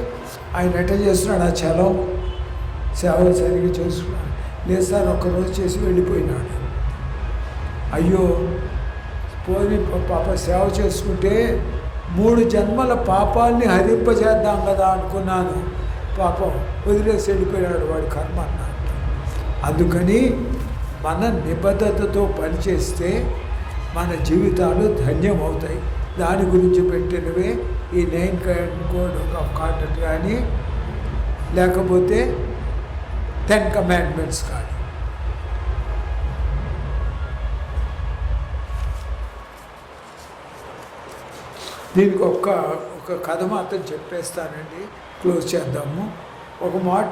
ఆయన ఎట్ట చేస్తున్నాడు, ఆ చలం సేవ సరిగ్గా చేసుకున్నాడు. లేదు సార్ ఒక్కరోజు చేసి వెళ్ళిపోయినాడు. అయ్యో పోయి పాప సేవ చేసుకుంటే 3 జన్మల పాపాలని హరింపజేద్దాం కదా అనుకున్నాను, పాపం వదిలేసి వెళ్ళిపోయాడు, వాడి కర్మ అన్నట్టు. అందుకని మన నిబద్ధతతో పనిచేస్తే మన జీవితాలు ధన్యం అవుతాయి. దాని గురించి పెట్టినవే ఈ 9 కోడ్ ఆఫ్ కాండక్ట్ కానీ లేకపోతే 10 కమాండ్మెంట్స్ కానీ. దీనికి ఒక కథ మాత్రం చెప్పేస్తానండి, క్లోజ్ చేద్దాము. ఒక మాట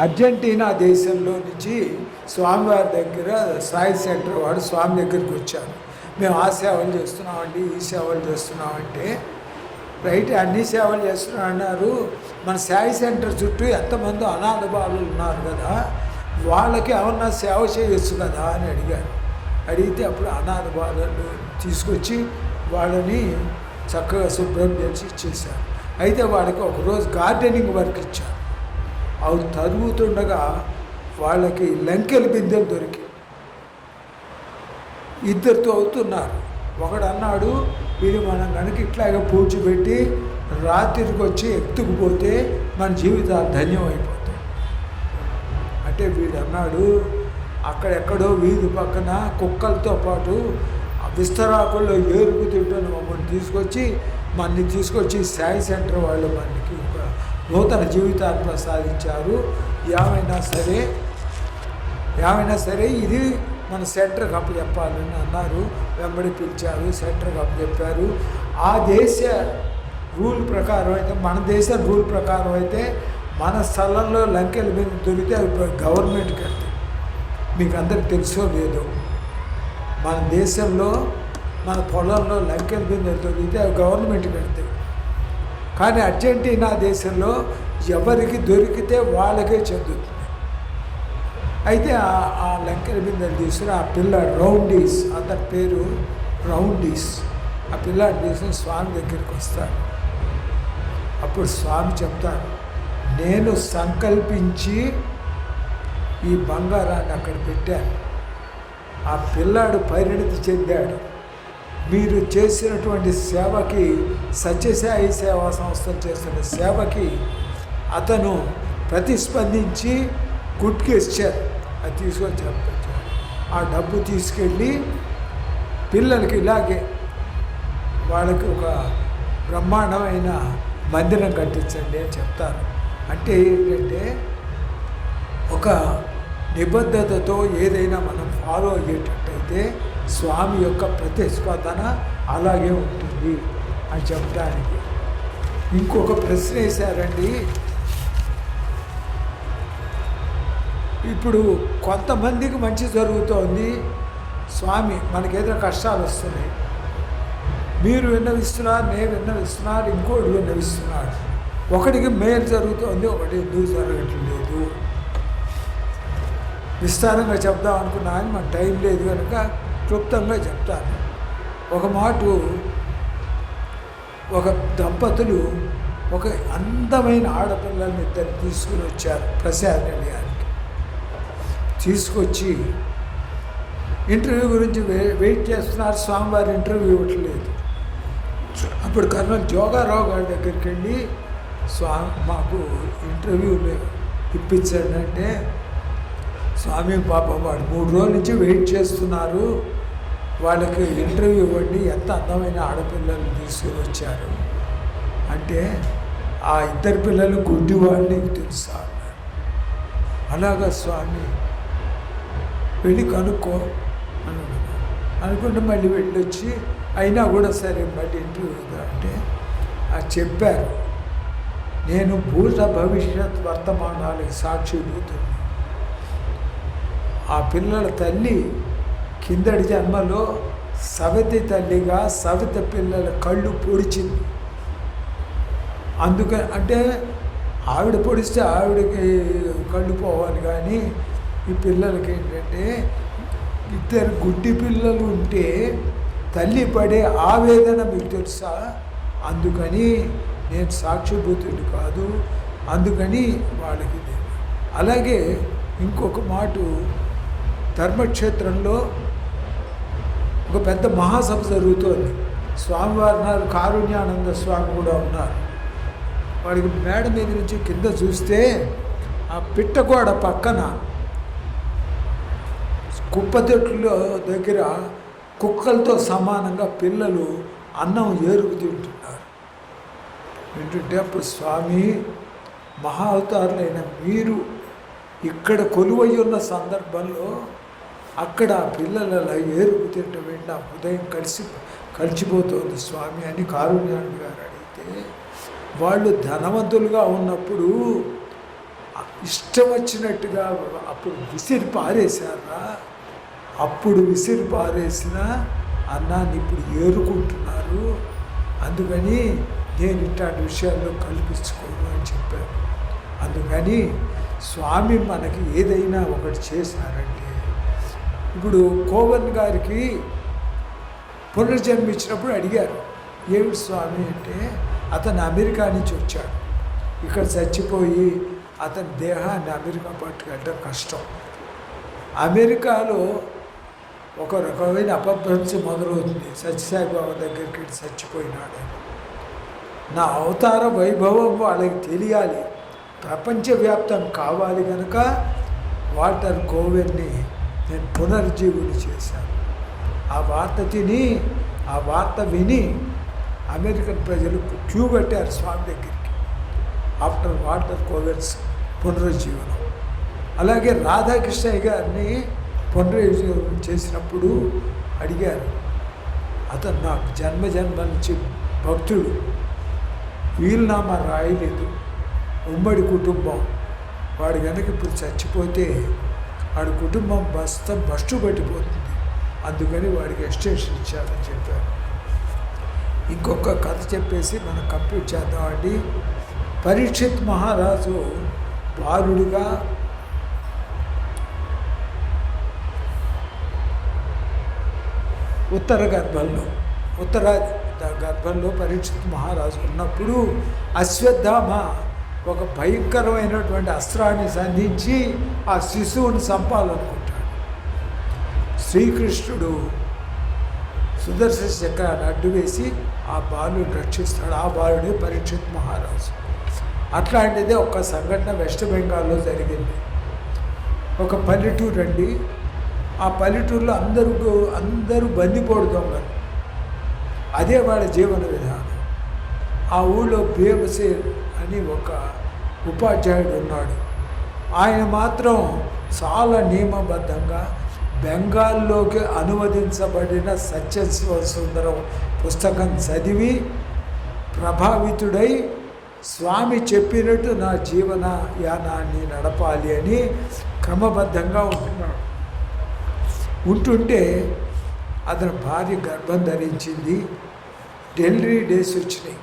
అర్జెంటీనా దేశంలో నుంచి స్వామివారి దగ్గర సాయి సెంటర్ వాడు స్వామి దగ్గరికి వచ్చారు. మేము ఆ సేవలు చేస్తున్నామండి, ఈ సేవలు చేస్తున్నామంటే, రైట్ అన్ని సేవలు చేస్తున్నాం అన్నారు. మన సాయి సెంటర్ చుట్టూ ఎంతమంది అనాథ బాలులు ఉన్నారు కదా, వాళ్ళకి ఏమన్నా సేవ చేయొచ్చు కదా అని అడిగారు. అడిగితే అప్పుడు అనాథ బాలులు తీసుకొచ్చి వాళ్ళని చక్కగా శుభ్రం చేసి ఇచ్చేశారు. అయితే వాళ్ళకి ఒకరోజు గార్డెనింగ్ వర్క్ ఇచ్చారు. అవి తరుగుతుండగా వాళ్ళకి లంకెల బిందెలు దొరికి ఇద్దరితో అవుతున్నారు. ఒకడు అన్నాడు, వీడు మనం కనుక ఇట్లాగే పూడ్చిపెట్టి రాత్రికి వచ్చి ఎత్తుకుపోతే మన జీవితాలు ధన్యమైపోతాయి అంటే, వీడు అన్నాడు, అక్కడెక్కడో వీధి పక్కన కుక్కలతో పాటు విస్తరాకుల్లో ఏరుకు తింటున్న మమ్మల్ని తీసుకొచ్చి సాయి సెంటర్ వాళ్ళు మనకి ఒక నూతన జీవితాన్ని ప్రసాదించారు. ఏమైనా సరే ఇది మన సెంటర్కి అప్పచెప్పాలని అన్నారు. వెంబడి పిలిచారు, సెంటర్కి అప్పచెప్పారు. ఆ దేశ రూల్ ప్రకారం అయితే, మన దేశ రూల్ ప్రకారం అయితే మన స్థలంలో లంకెల మీద దొరికితే అవి గవర్నమెంట్కి వెళ్తాయి. మీకు అందరికి తెలుసో లేదో, మన దేశంలో మన పొలంలో లంకెల మీద దొరికితే అవి గవర్నమెంట్కి వెళ్తాయి. కానీ అర్జెంటీనా దేశంలో ఎవరికి దొరికితే వాళ్ళకే చెందుతుంది. అయితే ఆ లంకెల బిందెలు తీసుకుని ఆ పిల్లాడు రౌండీస్, అతని పేరు రౌండీస్, ఆ పిల్లాడు తీసుకుని స్వామి దగ్గరికి వస్తాడు. అప్పుడు స్వామి చెప్తారు, నేను సంకల్పించి ఈ బంగారాన్ని అక్కడ పెట్టాను. ఆ పిల్లాడు పరిణతి చెందాడు. మీరు చేసినటువంటి సేవకి, సత్యసాయి సేవా సంస్థలు చేస్తున్న సేవకి అతను ప్రతిస్పందించి గుడ్ గెస్చర్ అది తీసుకొని చెప్పారు. ఆ డబ్బు తీసుకెళ్ళి పిల్లలకి ఇలాగే వాళ్ళకి ఒక బ్రహ్మాండమైన మందిరం కట్టించండి అని చెప్తారు. అంటే ఏంటంటే, ఒక నిబద్ధతతో ఏదైనా మనం ఫాలో అయ్యేటట్టయితే స్వామి యొక్క ప్రతిస్పందన అలాగే ఉంటుంది అని చెప్పడానికి. ఇంకొక ప్రశ్న వేశారండి. ఇప్పుడు కొంతమందికి మంచి జరుగుతోంది, స్వామి మనకేదో కష్టాలు వస్తున్నాయి, మీరు విన్నవిస్తున్నారు, నేను విన్నవిస్తున్నారు, ఇంకోటి విన్నవిస్తున్నాడు. ఒకటికి మేలు జరుగుతోంది, ఒకటి ఎందుకు జరగట్లేదు. విస్తారంగా చెప్దాం అనుకున్నా అని మన టైం లేదు కనుక క్లుప్తంగా చెప్తాను. ఒక మాట, ఒక దంపతులు ఒక అందమైన ఆడపిల్లల్ని ఇద్దరు తీసుకుని వచ్చారు ప్రసాద్ నిలయానికి. తీసుకొచ్చి ఇంటర్వ్యూ గురించి వెయిట్ చేస్తున్నారు. స్వామివారి ఇంటర్వ్యూ ఇవ్వట్లేదు. అప్పుడు కర్నూలు జోగారావు గారి దగ్గరికి వెళ్ళి, మాకు ఇంటర్వ్యూలు ఇప్పించండి అంటే, స్వామి పాపం వాడు 3 రోజుల నుంచి వెయిట్ చేస్తున్నారు, వాళ్ళకి ఇంటర్వ్యూ ఇవ్వండి, ఎంత అందమైన ఆడపిల్లలు తీసుకుని వచ్చారు అంటే, ఆ ఇద్దరు పిల్లలు గుడ్డివాళ్ళు నీకు తెలుసా అన్నారు. అలాగా స్వామి, వెళ్ళి కనుక్కో అని అనుకుంటే మళ్ళీ వెళ్ళొచ్చి, అయినా కూడా సరే మళ్ళీ ఇంటర్వ్యూ అంటే చెప్పారు, నేను భూత భవిష్యత్ వర్తమానాలకు సాక్షిభూతుని. ఆ పిల్లల తల్లి కిందటి జన్మలో సవితి తల్లిగా సవిత పిల్లల కళ్ళు పొడిచింది. అందుకని అంటే ఆవిడ పొడిస్తే ఆవిడకి కళ్ళు పోవాలి, కానీ ఈ పిల్లలకి ఏంటంటే, ఇద్దరు గుడ్డి పిల్లలు ఉంటే తల్లి పడే ఆవేదన మీకు తెలుసా, అందుకని నేను సాక్షిభూతుడు కాదు, అందుకని వాళ్ళకి. అలాగే ఇంకొక మాట, ధర్మక్షేత్రంలో ఒక పెద్ద మహాసభ జరుగుతోంది. స్వామివారి ఉన్నారు, కారుణ్యానంద స్వామి కూడా ఉన్నారు. వాడికి మేడ మీద నుంచి కింద చూస్తే ఆ పిట్టగోడ పక్కన కుప్పతొట్టులో దగ్గర కుక్కలతో సమానంగా పిల్లలు అన్నం ఏరుకు తింటున్నారు. వింటుంటే అప్పుడు స్వామి, మహా అవతారులైన మీరు ఇక్కడ కొలువై ఉన్న సందర్భంలో అక్కడ పిల్లలు అలా ఏరుకు తింటూ వెళ్ళిన ఉదయం కలిసిపోతుంది స్వామి అని కారుణ్యాన్ని గారు అడిగితే, వాళ్ళు ధనవంతులుగా ఉన్నప్పుడు ఇష్టం వచ్చినట్టుగా అప్పుడు విసిరి పారేశారా, అప్పుడు విసిరి పారేసిన అన్నాన్ని ఇప్పుడు ఏరుకుంటున్నారు, అందుకని నేను ఇట్లాంటి విషయాల్లో కల్పించుకోను అని చెప్పారు. అందుకని స్వామి మనకి ఏదైనా ఒకటి చేశారంటే, ఇప్పుడు కోవన్ గారికి పునర్జన్మించినప్పుడు అడిగారు, ఏమిటి స్వామి అంటే, అతను అమెరికా నుంచి వచ్చాడు, ఇక్కడ చచ్చిపోయి అతని దేహాన్ని అమెరికా పట్టుకెళ్ళడం కష్టం, అమెరికాలో ఒక రకమైన అపభ్రంశం మొదలవుతుంది, సత్యసాయిబాబా దగ్గరికి వెళ్ళి చచ్చిపోయినాడు, నా అవతార వైభవం వాళ్ళకి తెలియాలి, ప్రపంచవ్యాప్తం కావాలి కనుక వాల్టర్ కోవెన్ని నేను పునర్జీవుని చేశాను. ఆ వార్త విని అమెరికన్ ప్రజలు క్యూ కట్టారు స్వామి దగ్గరికి ఆఫ్టర్ వాల్టర్ కోవెన్స్ పునరుజ్జీవనం. అలాగే రాధాకృష్ణయ్య గారిని పునరుజ్జీవనం చేసినప్పుడు అడిగారు, అతను నాకు జన్మ నుంచి భక్తుడు, వీలునామా రాయలేదు, ఉమ్మడి కుటుంబం, వాడు కనుక ఇప్పుడు చచ్చిపోతే వాడి కుటుంబం బస్టు పట్టిపోతుంది, అందుకని వాడికి ఎక్స్టెన్షన్ ఇచ్చారని చెప్పారు. ఇంకొక కథ చెప్పేసి మనం కంప్లీట్ చేద్దామండి. పరీక్షిత్ మహారాజు బాలుడుగా ఉత్తర గర్భంలో పరీక్షిత్ మహారాజు ఉన్నప్పుడు అశ్వత్థామ ఒక భయంకరమైనటువంటి అస్త్రాన్ని సంధించి ఆ శిశువుని చంపాలనుకుంటాడు. శ్రీకృష్ణుడు సుదర్శన చక్రాన్ని అడ్డు వేసి ఆ బాలుని రక్షిస్తాడు. ఆ బాలుడే పరీక్షిత్ మహారాజు. అట్లాంటిదే ఒక సంఘటన వెస్ట్ బెంగాల్లో జరిగింది. ఒక పల్లెటూరు అండి, ఆ పల్లెటూరులో అందరూ బందిపోడు దొంగలు, అదే వాళ్ళ జీవన విధానం. ఆ ఊళ్ళో భీమసేన్ అని ఒక ఉపాధ్యాయుడు ఉన్నాడు. ఆయన మాత్రం చాలా నియమబద్ధంగా బెంగాల్లోకి అనువదించబడిన సత్యశివ సుందరం పుస్తకం చదివి ప్రభావితుడై స్వామి చెప్పినట్టు నా జీవన యానాన్ని నడపాలి అని క్రమబద్ధంగా ఉంటుంటే అతని భార్య గర్భం ధరించింది. డెలివరీ డేస్ వచ్చినాయి,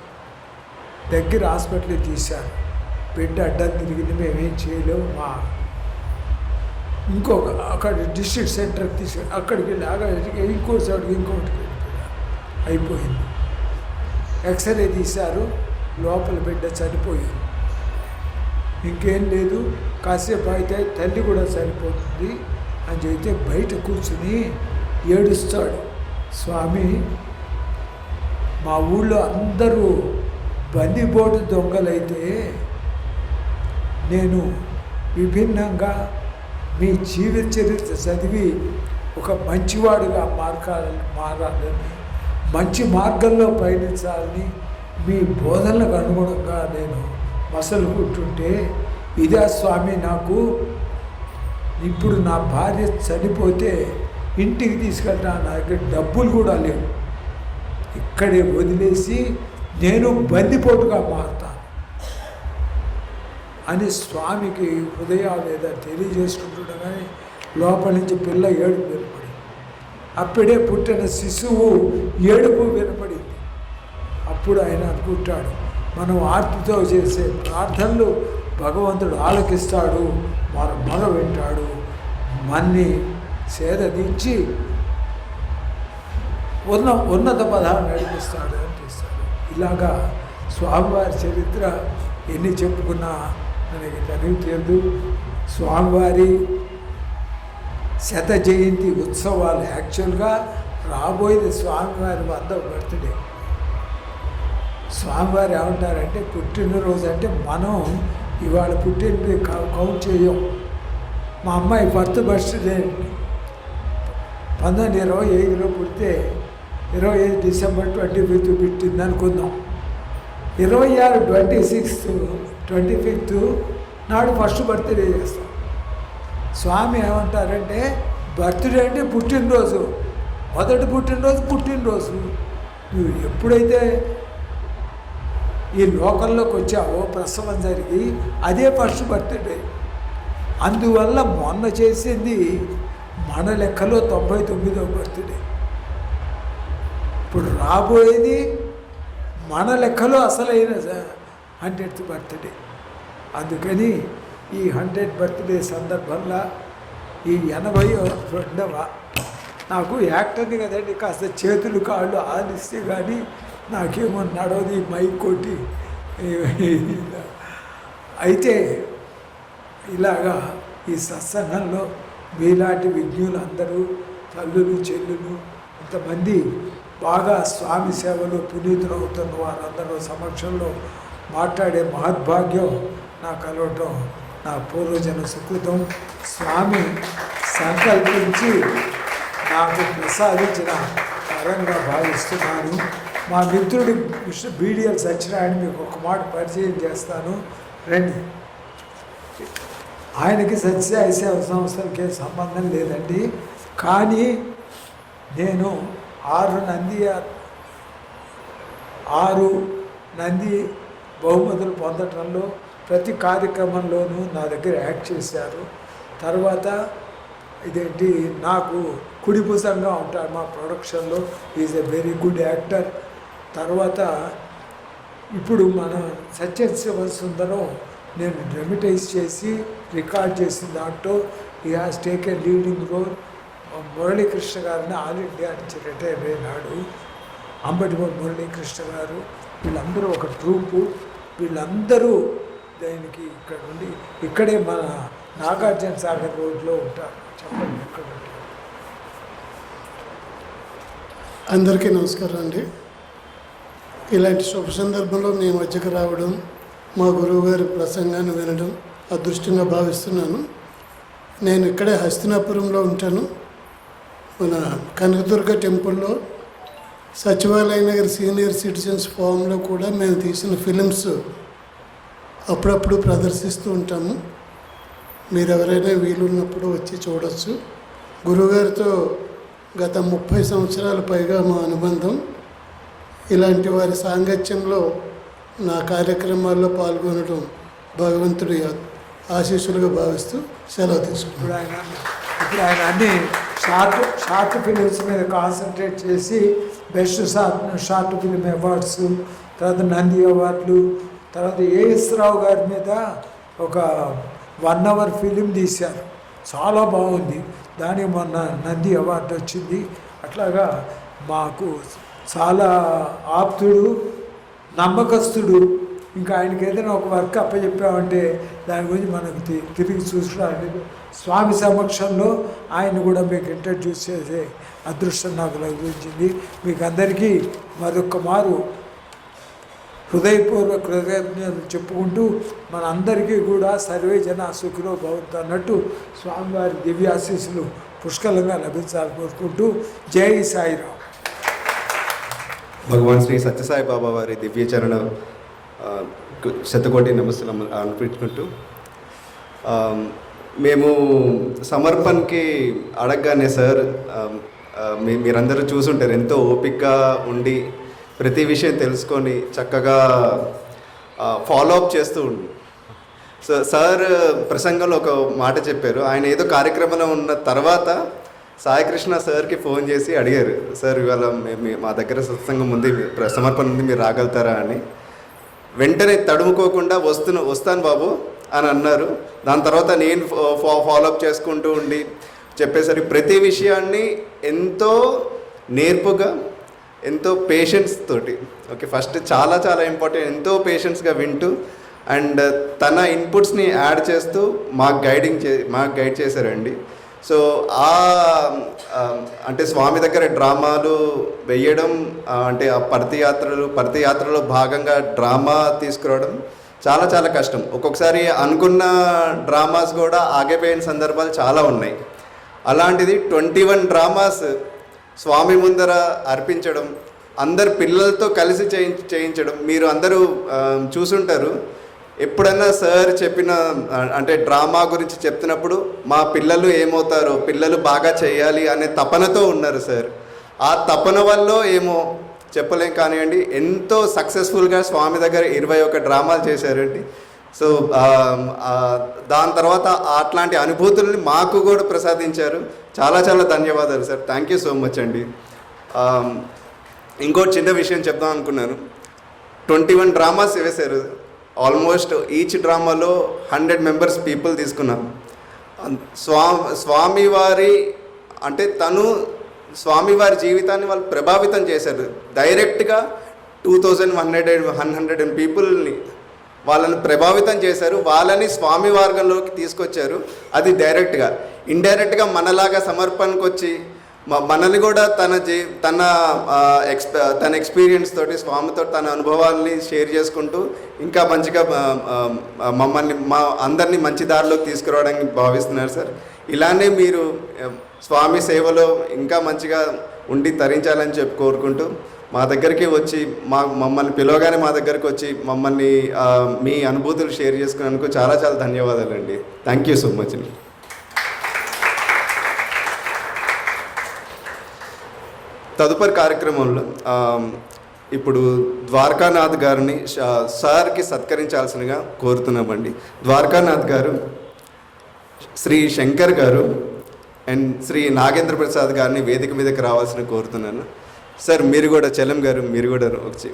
దగ్గర హాస్పిటల్కి తీశారు. బిడ్డ అడ్డం తిరిగింది, మేమేం చేయలేము. అక్కడ డిస్ట్రిక్ట్ సెంటర్కి తీసుకెళ్ళి అక్కడికి వెళ్ళి ఇంకోటి ఇంకోటికి వెళ్ళిపోయారు. అయిపోయింది. ఎక్స్రే తీశారు, లోపల బిడ్డ చనిపోయింది. ఇంకేం లేదు, కాసేపు అయితే తల్లి కూడా చనిపోతుంది అని చెప్తే బయట కూర్చుని ఏడుస్తాడు. స్వామి, మా ఊళ్ళో అందరూ బందిపోటు దొంగలైతే నేను విభిన్నంగా మీ జీవిత చరిత్ర చదివి ఒక మంచివాడుగా మారాలని, మంచి మార్గంలో పయనించాలని మీ బోధనలకు అనుగుణంగా నేను మసలుకుంటుంటే, ఇదే స్వామి నాకు ఇప్పుడు నా భార్య చనిపోతే ఇంటికి తీసుకెళ్ళడానికి నా దగ్గర డబ్బులు కూడా లేవు, ఇక్కడే వదిలేసి నేను బందిపోటుగా మారుతాను అని స్వామికి హృదయావేద తెలియజేసుకుంటుండగానే లోపల నుంచి పిల్ల ఏడుపు వినపడింది. అప్పుడే పుట్టిన శిశువు ఏడుపు వినపడింది. అప్పుడు ఆయన అనుకుంటాడు, మనం ఆర్తితో చేసే ప్రార్థనలు భగవంతుడు ఆలకిస్తాడు, మన మొర వింటాడు, మన్ని సేదదించి ఉన్నత పదాన్ని నడిపిస్తాడు అనిపిస్తాడు. ఇలాగా స్వామివారి చరిత్ర ఎన్ని చెప్పుకున్నా మనకి తెలియదు. స్వామివారి 100వ జయంతి ఉత్సవాలు యాక్చువల్గా రాబోయేది స్వామివారి 100వ బర్త్డే. స్వామివారు ఏమంటారంటే పుట్టినరోజు అంటే మనం ఇవాళ పుట్టినరోజు కౌంట్ చేయం. మా అమ్మాయి బర్త్డే 1925లో పుడితే 25 డిసెంబర్ 25 పుట్టింది అనుకుందాం. 26 25 నాడు ఫస్ట్ బర్త్డే చేస్తాం. స్వామి ఏమంటారంటే బర్త్డే అంటే పుట్టినరోజు, మొదటి పుట్టినరోజు. నువ్వు ఎప్పుడైతే ఈ లోకంలోకి వచ్చావో ప్రసవం జరిగి అదే ఫస్ట్ బర్త్డే. అందువల్ల మొన్న చేసింది మన లెక్కలో 99వ బర్త్డే. ఇప్పుడు రాబోయేది మన లెక్కలో అసలైన 100th బర్త్డే. అందుకని ఈ 100th బర్త్డే సందర్భంగా ఈ 82వ నాకు యాక్టర్ని కదండి, కాస్త చేతులు కాళ్ళు ఆలిస్తే కానీ నాకేమో నడవది మైక్ కొట్టి. అయితే ఇలాగా ఈ సత్సంగంలో మీలాంటి విజ్ఞులందరూ, తల్లులు చెల్లులు, ఇంతమంది బాగా స్వామి సేవలో పునీతులవుతున్న వారందరూ సమక్షంలో మాట్లాడే మహద్భాగ్యం నాకు కలవటం నా పూర్వజన సుకృతం. స్వామి సంకల్పించి నాకు ప్రసాదించిన వరంగా భావిస్తున్నాను. మా మిత్రుడి మిస్టర్ బీడిఎల్ సత్యనారాయణ మీకు ఒక మాట పరిచయం చేస్తాను, రండి. ఆయనకి సత్యసాయి సేవ సంస్థలకి సంబంధం లేదండి, కానీ నేను 6 నంది బహుమతులు పొందటంలో ప్రతి కార్యక్రమంలోనూ నా దగ్గర యాక్ట్ చేశారు. తర్వాత ఇదేంటి నాకు కుడిభుజంగా ఉంటారు మా ప్రొడక్షన్లో. Is a very good actor. తర్వాత ఇప్పుడు మన సత్యశివ సుందరం నేను డ్రమటైజ్ చేసి రికార్డ్ చేసిన దాంట్లో ఈ has taken leading role. Muralikrishna గారిని ఆల్ ఇండియా నుంచి రిటైర్ అయినాడు. అంబటిపూడి మురళీకృష్ణ గారు, వీళ్ళందరూ ఒక ట్రూపు. వీళ్ళందరూ దానికి ఇక్కడ ఉండి ఇక్కడే మన నాగార్జున సాగర్ రోడ్లో ఉంటారు. చెప్పండి ఎక్కడ ఉంటారు? అందరికీ నమస్కారం అండి. ఇలాంటి శుభ సందర్భంలో మీ మధ్యకు రావడం, మా గురువు గారి ప్రసంగాన్ని వినడం అదృష్టంగా భావిస్తున్నాను. నేను ఇక్కడే హస్తినాపురంలో ఉంటాను. మన కనకదుర్గ టెంపుల్లో సచివాలయ నగర్ సీనియర్ సిటిజన్స్ ఫామ్లో కూడా మేము తీసిన ఫిలిమ్స్ అప్పుడప్పుడు ప్రదర్శిస్తూ ఉంటాము. మీరు ఎవరైనా వీలున్నప్పుడు వచ్చి చూడవచ్చు. గురువుగారితో గత 30 సంవత్సరాల పైగా మా అనుబంధం. ఇలాంటి వారి సాంగత్యంలో నా కార్యక్రమాల్లో పాల్గొనడం భగవంతుడి ఆశీస్సులుగా భావిస్తూ సెలవు తీసుకుంటాను. ఇప్పుడు ఆయన అన్ని షార్ట్ ఫిలిమ్స్ మీద కాన్సన్ట్రేట్ చేసి బెస్ట్ షార్ట్ ఫిలిం అవార్డ్స్, తర్వాత నంది అవార్డులు, తర్వాత ఏఎస్ రావు గారి మీద ఒక 1 hour ఫిలిం తీశారు, చాలా బాగుంది. దానికి మొన్న నంది అవార్డు వచ్చింది. అట్లాగా మాకు చాలా ఆప్తుడు, నమ్మకస్తుడు. ఇంకా ఆయనకి ఏదైనా ఒక వర్క్ అప్పచెప్పామంటే దాని గురించి మనకు తిరిగి చూసుకోవడానికి స్వామి సమక్షంలో ఆయన కూడా మీకు ఇంట్రడ్యూస్ చేసే అదృష్టం నాకు లభించింది. మీకు అందరికీ మరొక మారు హృదయపూర్వక కృతజ్ఞతలు చెప్పుకుంటూ మన అందరికీ కూడా సర్వే జన సుఖినో భవంతు అన్నట్టు స్వామివారి దివ్యాశీస్సులు పుష్కలంగా లభించాలని కోరుకుంటూ జై సాయిరామ్. భగవాన్ శ్రీ సత్యసాయి బాబా వారి దివ్య చరణ శతకోటి నమస్సులు అనిపించుకుంటూ, మేము సమర్పణకి అడగగానే సార్ మీరందరూ చూసుంటారు, ఎంతో ఓపికగా ఉండి ప్రతి విషయం తెలుసుకొని చక్కగా ఫాలో అప్ చేస్తూ ఉండు. సో సార్ ప్రసంగంలో ఒక మాట చెప్పారు. ఆయన ఏదో కార్యక్రమంలో ఉన్న తర్వాత సాయికృష్ణ సార్కి ఫోన్ చేసి అడిగారు, సార్ ఇవాళ మా దగ్గర సత్సంగం ఉంది, సమర్పణ ఉంది, మీరు రాగలుగుతారా అని. వెంటనే తడుముకోకుండా వస్తాను బాబు అని అన్నారు. దాని తర్వాత నేను ఫాలోఅప్ చేసుకుంటూ ఉండి చెప్పేసరికి ప్రతి విషయాన్ని ఎంతో నేర్పుగా, ఎంతో పేషెన్స్ తోటి, ఓకే ఫస్ట్ చాలా చాలా ఇంపార్టెంట్, ఎంతో పేషెన్స్గా వింటూ అండ్ తన ఇన్పుట్స్ని యాడ్ చేస్తూ మాకు గైడ్ చేశారండి. సో అంటే స్వామి దగ్గర డ్రామాలు వేయడం, అంటే ఆ పరతియాత్రలో భాగంగా డ్రామా తీసుకురావడం చాలా చాలా కష్టం. ఒక్కొక్కసారి అనుకున్న డ్రామాస్ కూడా ఆగిపోయిన సందర్భాలు చాలా ఉన్నాయి. అలాంటిది 21 డ్రామాస్ స్వామి ముందర అర్పించడం, అందరు పిల్లలతో కలిసి చేయించడం. మీరు అందరూ చూసుంటారు, ఎప్పుడన్నా సార్ చెప్పిన అంటే డ్రామా గురించి చెప్తున్నప్పుడు మా పిల్లలు ఏమవుతారో, పిల్లలు బాగా చేయాలి అనే తపనతో ఉన్నారు సార్. ఆ తపన వల్ల ఏమో చెప్పలేం కానివ్వండి, ఎంతో సక్సెస్ఫుల్గా స్వామి దగ్గర 21 డ్రామాలు చేశారండి. సో దాని తర్వాత అట్లాంటి అనుభూతుల్ని మాకు కూడా ప్రసాదించారు. చాలా చాలా ధన్యవాదాలు sir. Thank you so much అండి. ఇంకోటి చిన్న విషయం చెప్దాం అనుకున్నాను. 21 డ్రామాస్ వేశారు. ఆల్మోస్ట్ ఈచ్ డ్రామాలో 100 మెంబర్స్ పీపుల్ తీసుకున్నాం. స్వామివారి అంటే తను స్వామివారి జీవితాన్ని వాళ్ళు ప్రభావితం చేశారు. డైరెక్ట్గా 2100 పీపుల్ని వాళ్ళని ప్రభావితం చేశారు. వాళ్ళని స్వామి మార్గంలోకి తీసుకొచ్చారు. అది డైరెక్ట్గా. ఇండైరెక్ట్గా మనలాగా సమర్పణకు వచ్చి మనల్ని కూడా తన ఎక్స్పీరియన్స్ తోటి స్వామితో తన అనుభవాల్ని షేర్ చేసుకుంటూ ఇంకా మంచిగా మా అందరినీ మంచి దారిలోకి తీసుకురావడానికి భావిస్తున్నారు సార్. ఇలానే మీరు స్వామి సేవలో ఇంకా మంచిగా ఉండి తరించాలని చెప్పి కోరుకుంటూ మా దగ్గరికి వచ్చి మమ్మల్ని పిలవగానే మా దగ్గరికి వచ్చి మమ్మల్ని మీ అనుభూతులు షేర్ చేసుకున్నందుకు చాలా చాలా ధన్యవాదాలండి. థ్యాంక్ యూ సో మచ్ అండి. తదుపరి కార్యక్రమంలో ఇప్పుడు ద్వారకానాథ్ గారిని సార్కి సత్కరించాల్సినగా కోరుతున్నామండి. ద్వారకానాథ్ గారు, శ్రీ శంకర్ గారు అండ్ శ్రీ నాగేంద్ర ప్రసాద్ గారిని వేదిక మీదకి రావాల్సిన కోరుతున్నాను. సార్ మీరు కూడా, చలం గారు మీరు కూడా వచ్చి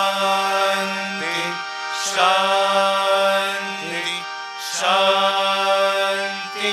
शांति शांति शांति